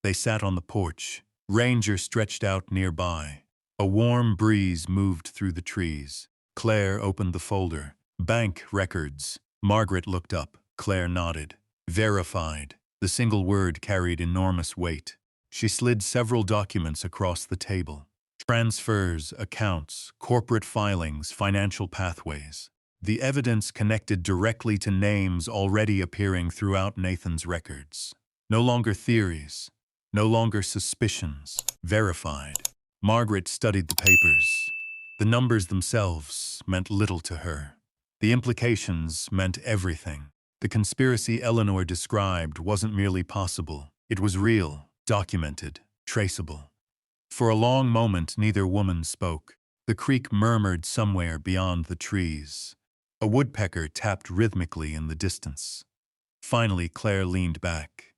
They sat on the porch. Ranger stretched out nearby. A warm breeze moved through the trees. Claire opened the folder. Bank records. Margaret looked up. Claire nodded. Verified. The single word carried enormous weight. She slid several documents across the table. Transfers, accounts, corporate filings, financial pathways. The evidence connected directly to names already appearing throughout Nathan's records. No longer theories. No longer suspicions. Verified. Margaret studied the papers. The numbers themselves meant little to her. The implications meant everything. The conspiracy Eleanor described wasn't merely possible. It was real, documented, traceable. For a long moment, neither woman spoke. The creek murmured somewhere beyond the trees. A woodpecker tapped rhythmically in the distance. Finally, Claire leaned back.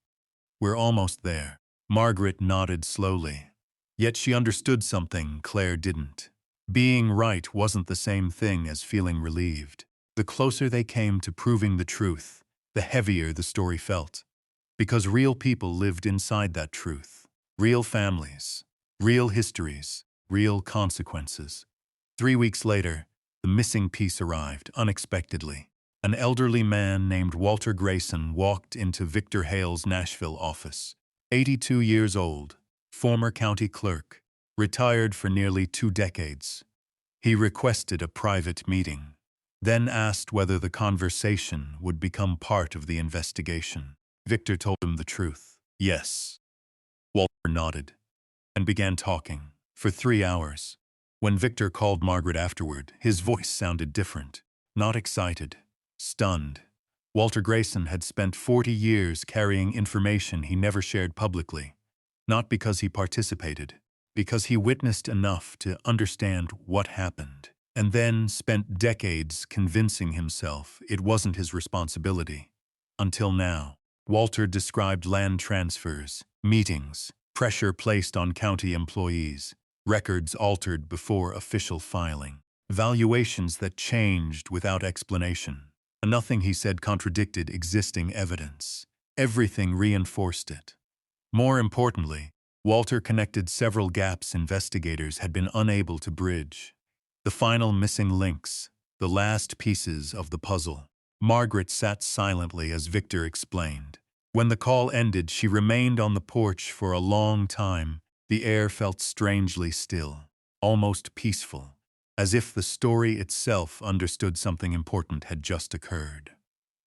"We're almost there." Margaret nodded slowly. Yet she understood something Claire didn't. Being right wasn't the same thing as feeling relieved. The closer they came to proving the truth, the heavier the story felt. Because real people lived inside that truth. Real families, real histories, real consequences. 3 weeks later, the missing piece arrived unexpectedly. An elderly man named Walter Grayson walked into Victor Hale's Nashville office. 82 years old, former county clerk, retired for nearly 2 decades. He requested a private meeting, then asked whether the conversation would become part of the investigation. Victor told him the truth. Yes. Walter nodded and began talking for 3 hours. When Victor called Margaret afterward, his voice sounded different, not excited, stunned. Walter Grayson had spent 40 years carrying information he never shared publicly, not because he participated, because he witnessed enough to understand what happened, and then spent decades convincing himself it wasn't his responsibility. Until now, Walter described land transfers, meetings, pressure placed on county employees, records altered before official filing, valuations that changed without explanation. Nothing he said contradicted existing evidence. Everything reinforced it. More importantly, Walter connected several gaps investigators had been unable to bridge. The final missing links, the last pieces of the puzzle. Margaret sat silently as Victor explained. When the call ended, she remained on the porch for a long time. The air felt strangely still, almost peaceful, as if the story itself understood something important had just occurred.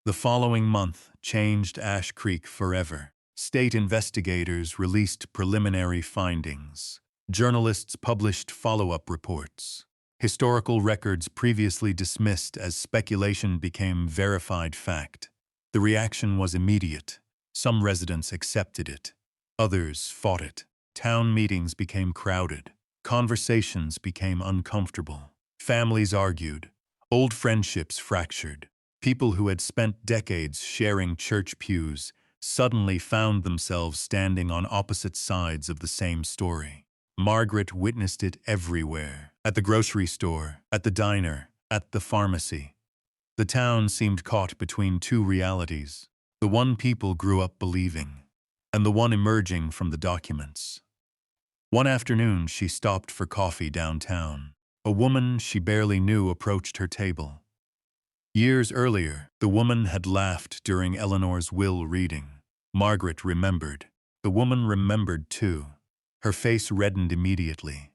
The following month changed Ash Creek forever. State investigators released preliminary findings. Journalists published follow-up reports. Historical records previously dismissed as speculation became verified fact. The reaction was immediate. Some residents accepted it. Others fought it. Town meetings became crowded. Conversations became uncomfortable. Families argued. Old friendships fractured. People who had spent decades sharing church pews suddenly found themselves standing on opposite sides of the same story. Margaret witnessed it everywhere. At the grocery store, at the diner, at the pharmacy. The town seemed caught between two realities. The one people grew up believing, and the one emerging from the documents. One afternoon, she stopped for coffee downtown. A woman she barely knew approached her table. Years earlier, the woman had laughed during Eleanor's will reading. Margaret remembered. The woman remembered too. Her face reddened immediately.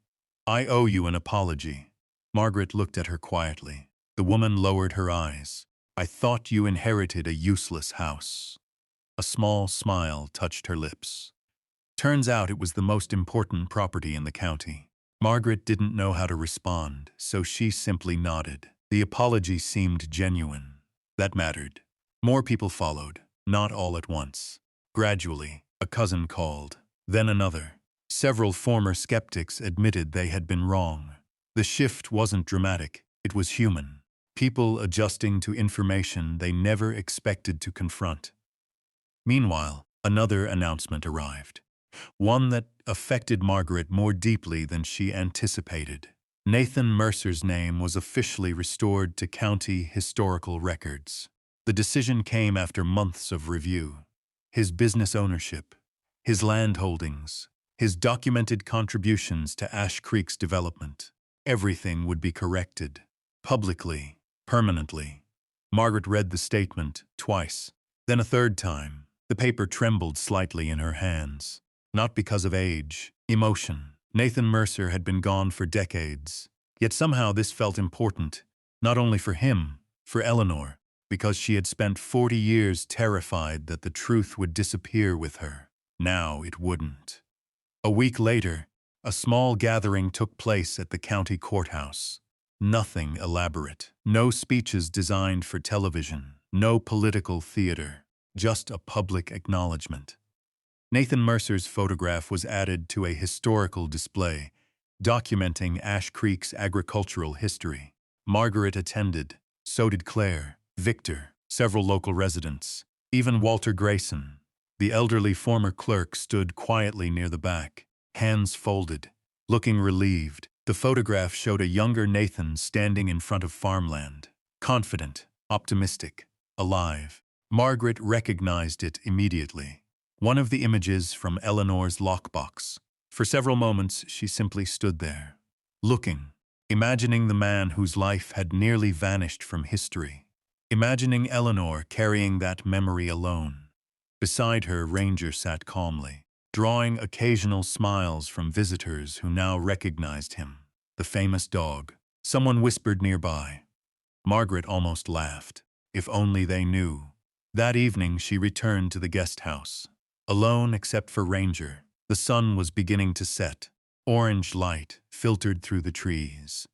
"I owe you an apology." Margaret looked at her quietly. The woman lowered her eyes. "I thought you inherited a useless house." A small smile touched her lips. Turns out it was the most important property in the county. Margaret didn't know how to respond, so she simply nodded. The apology seemed genuine. That mattered. More people followed, not all at once. Gradually, a cousin called, then another. Several former skeptics admitted they had been wrong. The shift wasn't dramatic, it was human. People adjusting to information they never expected to confront. Meanwhile, another announcement arrived. One that affected Margaret more deeply than she anticipated. Nathan Mercer's name was officially restored to county historical records. The decision came after months of review. His business ownership, his land holdings, his documented contributions to Ash Creek's development. Everything would be corrected. Publicly. Permanently. Margaret read the statement twice. Then a third time. The paper trembled slightly in her hands. Not because of age. Emotion. Nathan Mercer had been gone for decades. Yet somehow this felt important. Not only for him, for Eleanor, because she had spent 40 years terrified that the truth would disappear with her. Now it wouldn't. A week later, a small gathering took place at the county courthouse. Nothing elaborate. No speeches designed for television. No political theater. Just a public acknowledgement. Nathan Mercer's photograph was added to a historical display, documenting Ash Creek's agricultural history. Margaret attended. So did Claire, Victor, several local residents, even Walter Grayson. The elderly former clerk stood quietly near the back, hands folded, looking relieved. The photograph showed a younger Nathan standing in front of farmland, confident, optimistic, alive. Margaret recognized it immediately. One of the images from Eleanor's lockbox. For several moments, she simply stood there, looking, imagining the man whose life had nearly vanished from history, imagining Eleanor carrying that memory alone. Beside her, Ranger sat calmly, drawing occasional smiles from visitors who now recognized him. The famous dog. Someone whispered nearby. Margaret almost laughed. If only they knew. That evening she returned to the guest house. Alone except for Ranger, the sun was beginning to set. Orange light filtered through the trees.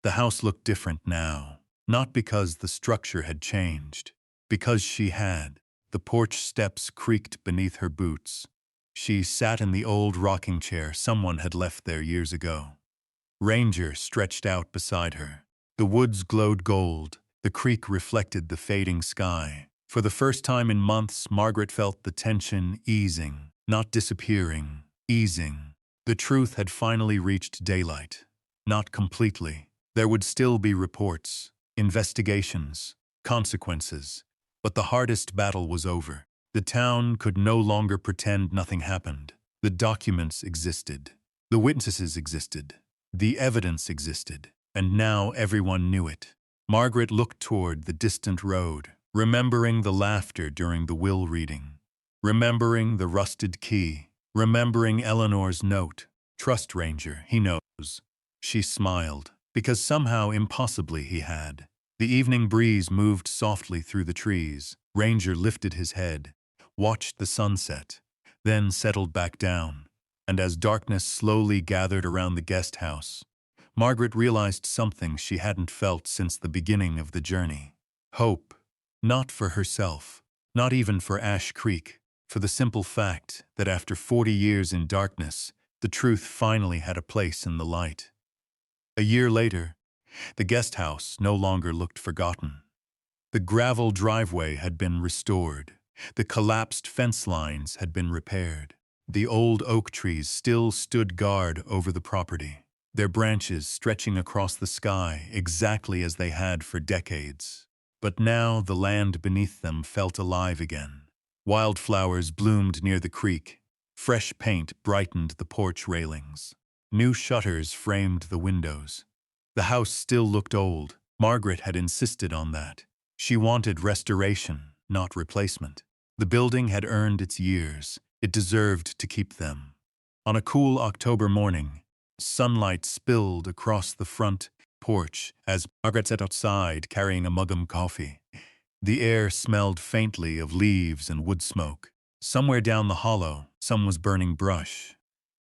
The house looked different now, not because the structure had changed, because she had. The porch steps creaked beneath her boots. She sat in the old rocking chair someone had left there years ago. Ranger stretched out beside her. The woods glowed gold. The creek reflected the fading sky. For the first time in months, Margaret felt the tension easing, not disappearing, easing. The truth had finally reached daylight. Not completely. There would still be reports, investigations, consequences. But the hardest battle was over. The town could no longer pretend nothing happened. The documents existed. The witnesses existed. The evidence existed. And now everyone knew it. Margaret looked toward the distant road, remembering the laughter during the will reading, remembering the rusted key, remembering Eleanor's note. Trust Ranger, he knows. She smiled, because somehow impossibly he had. The evening breeze moved softly through the trees. Ranger lifted his head, watched the sunset, then settled back down. And as darkness slowly gathered around the guest house, Margaret realized something she hadn't felt since the beginning of the journey. Hope. Not for herself, not even for Ash Creek, for the simple fact that after 40 years in darkness, the truth finally had a place in the light. A year later, the guest house no longer looked forgotten. The gravel driveway had been restored. The collapsed fence lines had been repaired. The old oak trees still stood guard over the property, their branches stretching across the sky exactly as they had for decades. But now the land beneath them felt alive again. Wildflowers bloomed near the creek. Fresh paint brightened the porch railings. New shutters framed the windows. The house still looked old. Margaret had insisted on that. She wanted restoration, not replacement. The building had earned its years. It deserved to keep them. On a cool October morning, sunlight spilled across the front porch as Margaret sat outside carrying a mug of coffee. The air smelled faintly of leaves and wood smoke. Somewhere down the hollow, some was burning brush.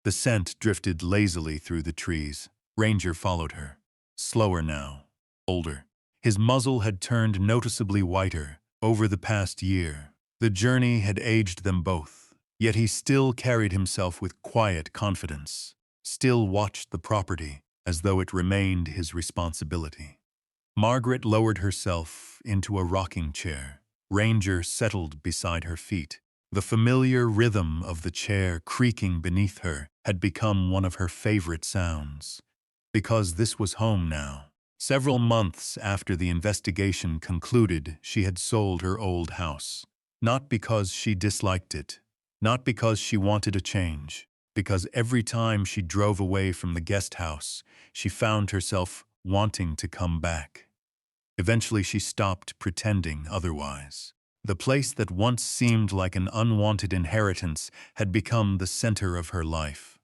The scent drifted lazily through the trees. Ranger followed her. Slower now, older. His muzzle had turned noticeably whiter over the past year. The journey had aged them both, yet he still carried himself with quiet confidence, still watched the property as though it remained his responsibility. Margaret lowered herself into a rocking chair. Ranger settled beside her feet. The familiar rhythm of the chair creaking beneath her had become one of her favorite sounds. Because this was home now. Several months after the investigation concluded, she had sold her old house. Not because she disliked it, Not because she wanted a change, because every time she drove away from the guest house, she found herself wanting to come back. Eventually she stopped pretending otherwise. The place that once seemed like an unwanted inheritance had become the center of her life.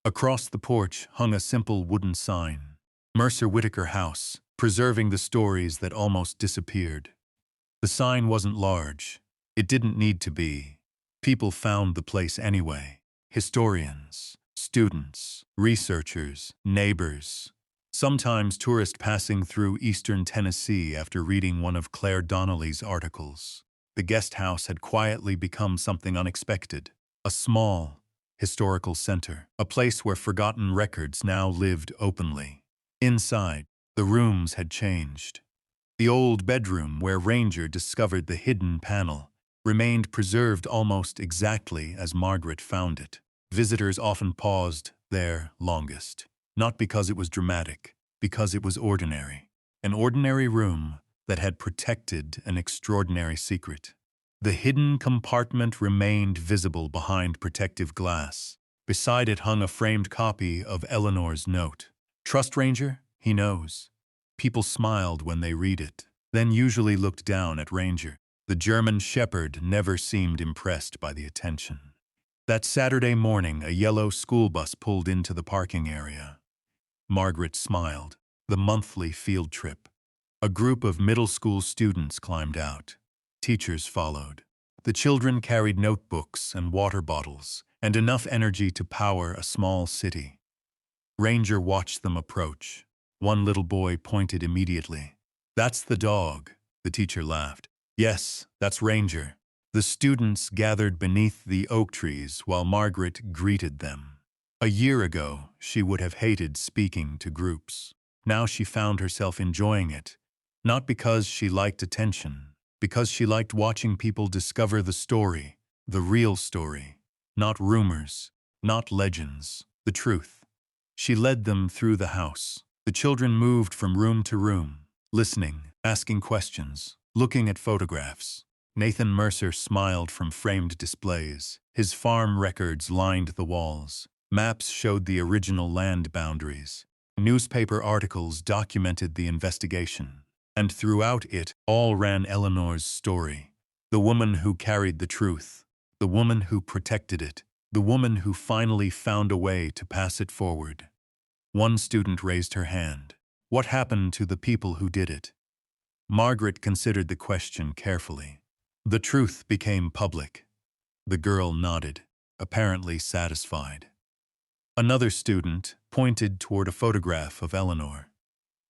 Across the porch hung a simple wooden sign, Mercer Whitaker House, preserving the stories that almost disappeared. The sign wasn't large. It didn't need to be. People found the place anyway. Historians, students, researchers, neighbors. Sometimes tourists passing through eastern Tennessee after reading one of Claire Donnelly's articles. The guest house had quietly become something unexpected. A small, historical center. A place where forgotten records now lived openly. Inside, the rooms had changed. The old bedroom where Ranger discovered the hidden panel remained preserved almost exactly as Margaret found it. Visitors often paused there longest, not because it was dramatic, because it was ordinary. An ordinary room that had protected an extraordinary secret. The hidden compartment remained visible behind protective glass. Beside it hung a framed copy of Eleanor's note. "Trust Ranger? He knows." People smiled when they read it, then usually looked down at Ranger. The German shepherd never seemed impressed by the attention. That Saturday morning, a yellow school bus pulled into the parking area. Margaret smiled. The monthly field trip. A group of middle school students climbed out. Teachers followed. The children carried notebooks and water bottles, and enough energy to power a small city. Ranger watched them approach. One little boy pointed immediately. "That's the dog," the teacher laughed. "Yes, that's Ranger." The students gathered beneath the oak trees while Margaret greeted them. A year ago, she would have hated speaking to groups. Now she found herself enjoying it, not because she liked attention, because she liked watching people discover the story, the real story, not rumors, not legends, the truth. She led them through the house. The children moved from room to room, listening, asking questions, looking at photographs. Nathan Mercer smiled from framed displays. His farm records lined the walls. Maps showed the original land boundaries. Newspaper articles documented the investigation. And throughout it all ran Eleanor's story. The woman who carried the truth. The woman who protected it. The woman who finally found a way to pass it forward. One student raised her hand. What happened to the people who did it? Margaret considered the question carefully. The truth became public. The girl nodded, apparently satisfied. Another student pointed toward a photograph of Eleanor.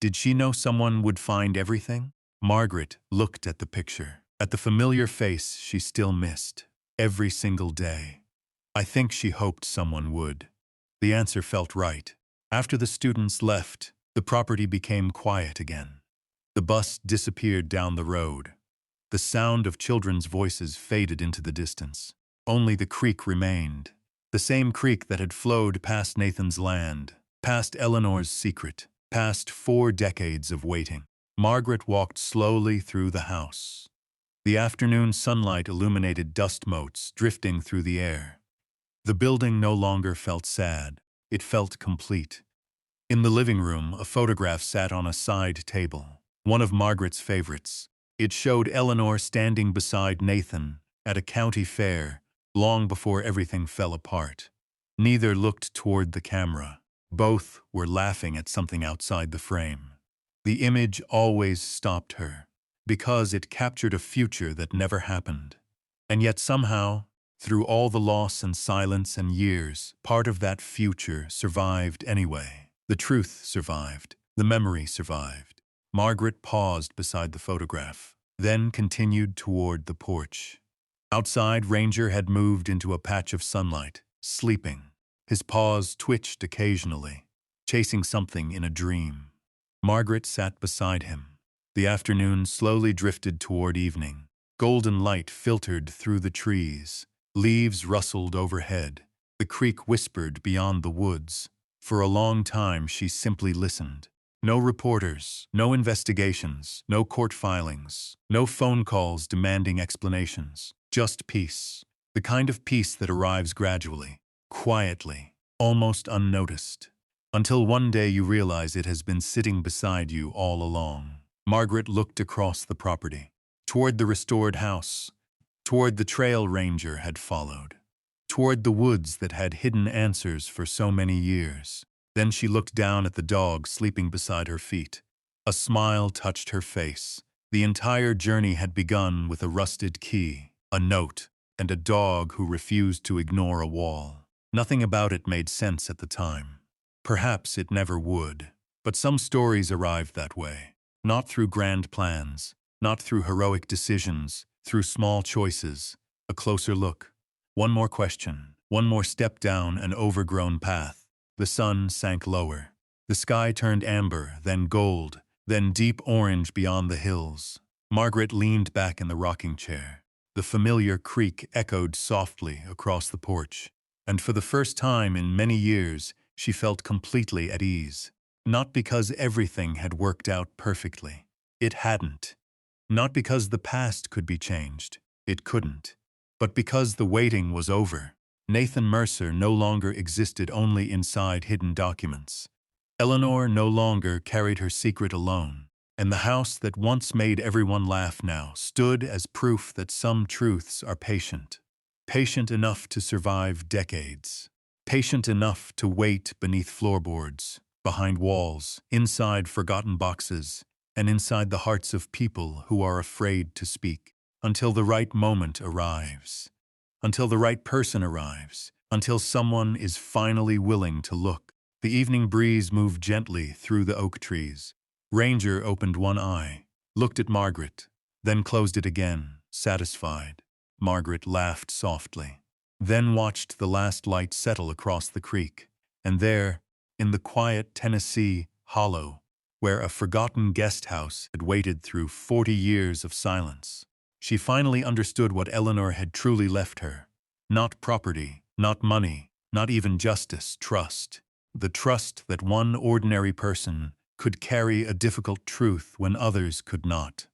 Did she know someone would find everything? Margaret looked at the picture, at the familiar face she still missed, every single day. I think she hoped someone would. The answer felt right. After the students left, the property became quiet again. The bus disappeared down the road. The sound of children's voices faded into the distance. Only the creek remained. The same creek that had flowed past Nathan's land, past Eleanor's secret, past 4 decades of waiting. Margaret walked slowly through the house. The afternoon sunlight illuminated dust motes drifting through the air. The building no longer felt sad. It felt complete. In the living room, a photograph sat on a side table, one of Margaret's favorites. It showed Eleanor standing beside Nathan at a county fair, long before everything fell apart. Neither looked toward the camera. Both were laughing at something outside the frame. The image always stopped her, because it captured a future that never happened. And yet somehow, through all the loss and silence and years, part of that future survived anyway. The truth survived. The memory survived. Margaret paused beside the photograph, then continued toward the porch. Outside, Ranger had moved into a patch of sunlight, sleeping. His paws twitched occasionally, chasing something in a dream. Margaret sat beside him. The afternoon slowly drifted toward evening. Golden light filtered through the trees. Leaves rustled overhead. The creek whispered beyond the woods. For a long time, she simply listened. No reporters, no investigations, no court filings, no phone calls demanding explanations. Just peace. The kind of peace that arrives gradually, quietly, almost unnoticed, until one day you realize it has been sitting beside you all along. Margaret looked across the property, toward the restored house, toward the trail Ranger had followed, toward the woods that had hidden answers for so many years. Then she looked down at the dog sleeping beside her feet. A smile touched her face. The entire journey had begun with a rusted key, a note, and a dog who refused to ignore a wall. Nothing about it made sense at the time. Perhaps it never would. But some stories arrive that way. Not through grand plans, not through heroic decisions, through small choices. A closer look. One more question. One more step down an overgrown path. The sun sank lower. The sky turned amber, then gold, then deep orange beyond the hills. Margaret leaned back in the rocking chair. The familiar creak echoed softly across the porch. And for the first time in many years, she felt completely at ease. Not because everything had worked out perfectly. It hadn't. Not because the past could be changed. It couldn't. But because the waiting was over. Nathan Mercer no longer existed only inside hidden documents. Eleanor no longer carried her secret alone. And the house that once made everyone laugh now stood as proof that some truths are patient. Patient enough to survive decades. Patient enough to wait beneath floorboards, behind walls, inside forgotten boxes, and inside the hearts of people who are afraid to speak, until the right moment arrives, until the right person arrives, until someone is finally willing to look. The evening breeze moved gently through the oak trees. Ranger opened one eye, looked at Margaret, then closed it again, satisfied. Margaret laughed softly, then watched the last light settle across the creek, and there, in the quiet Tennessee hollow, where a forgotten guest house had waited through 40 years of silence, she finally understood what Eleanor had truly left her. Not property, not money, not even justice, trust. The trust that one ordinary person could carry a difficult truth when others could not.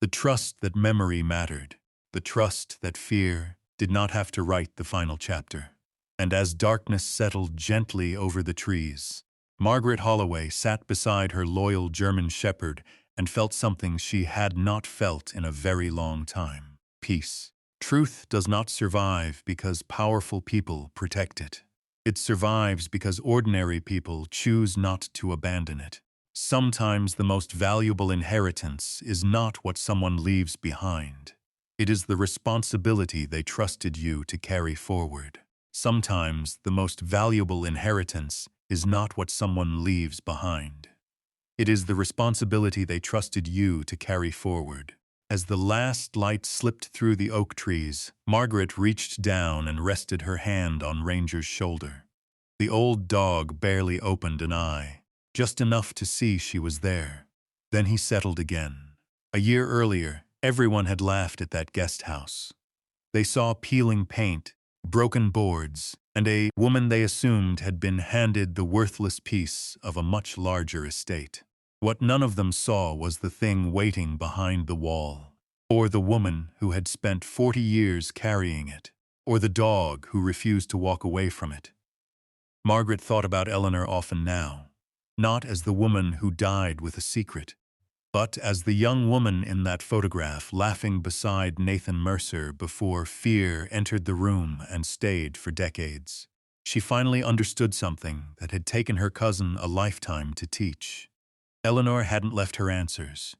The trust that memory mattered. The trust that fear did not have to write the final chapter. And as darkness settled gently over the trees, Margaret Holloway sat beside her loyal German shepherd and felt something she had not felt in a very long time. Peace. Truth does not survive because powerful people protect it. It survives because ordinary people choose not to abandon it. Sometimes the most valuable inheritance is not what someone leaves behind. It is the responsibility they trusted you to carry forward. Sometimes the most valuable inheritance is not what someone leaves behind. It is the responsibility they trusted you to carry forward. As the last light slipped through the oak trees, Margaret reached down and rested her hand on Ranger's shoulder. The old dog barely opened an eye, just enough to see she was there. Then he settled again. A year earlier, everyone had laughed at that guest house. They saw peeling paint, broken boards, and a woman they assumed had been handed the worthless piece of a much larger estate. What none of them saw was the thing waiting behind the wall, or the woman who had spent 40 years carrying it, or the dog who refused to walk away from it. Margaret thought about Eleanor often now, not as the woman who died with a secret, but as the young woman in that photograph laughing beside Nathan Mercer before fear entered the room and stayed for decades. She finally understood something that had taken her cousin a lifetime to teach. Eleanor hadn't left her answers.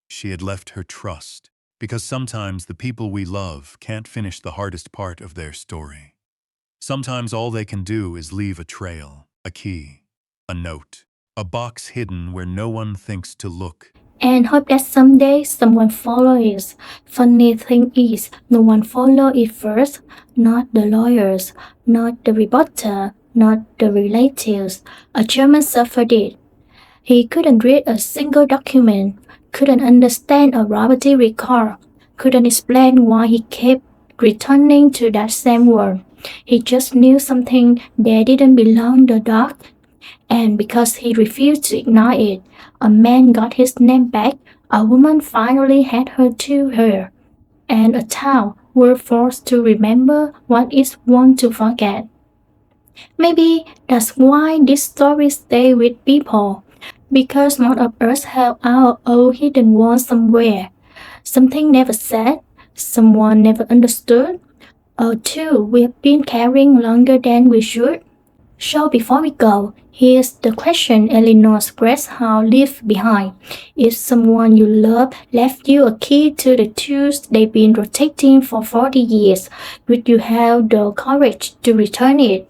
She had left her trust, because sometimes the people we love can't finish the hardest part of their story. Sometimes all they can do is leave a trail, a key, a note, a box hidden where no one thinks to look.
And hope that someday someone follows it. Funny thing is, no one followed it first. Not the lawyers, not the reporter, not the relatives. A German suffered it. He couldn't read a single document, couldn't understand a robbery record, couldn't explain why he kept returning to that same world. He just knew something that didn't belong to the dog, and because he refused to ignore it, a man got his name back, a woman finally had her to her, and a town we're forced to remember what is want to forget. Maybe that's why these stories stay with people, because most of us have our own hidden ones somewhere. Something never said, someone never understood, or two we've been carrying longer than we should. So before we go, here's the question Eleanor Greshow left behind. If someone you love left you a key to the tools they've been rotating for 40 years, would you have the courage to return it?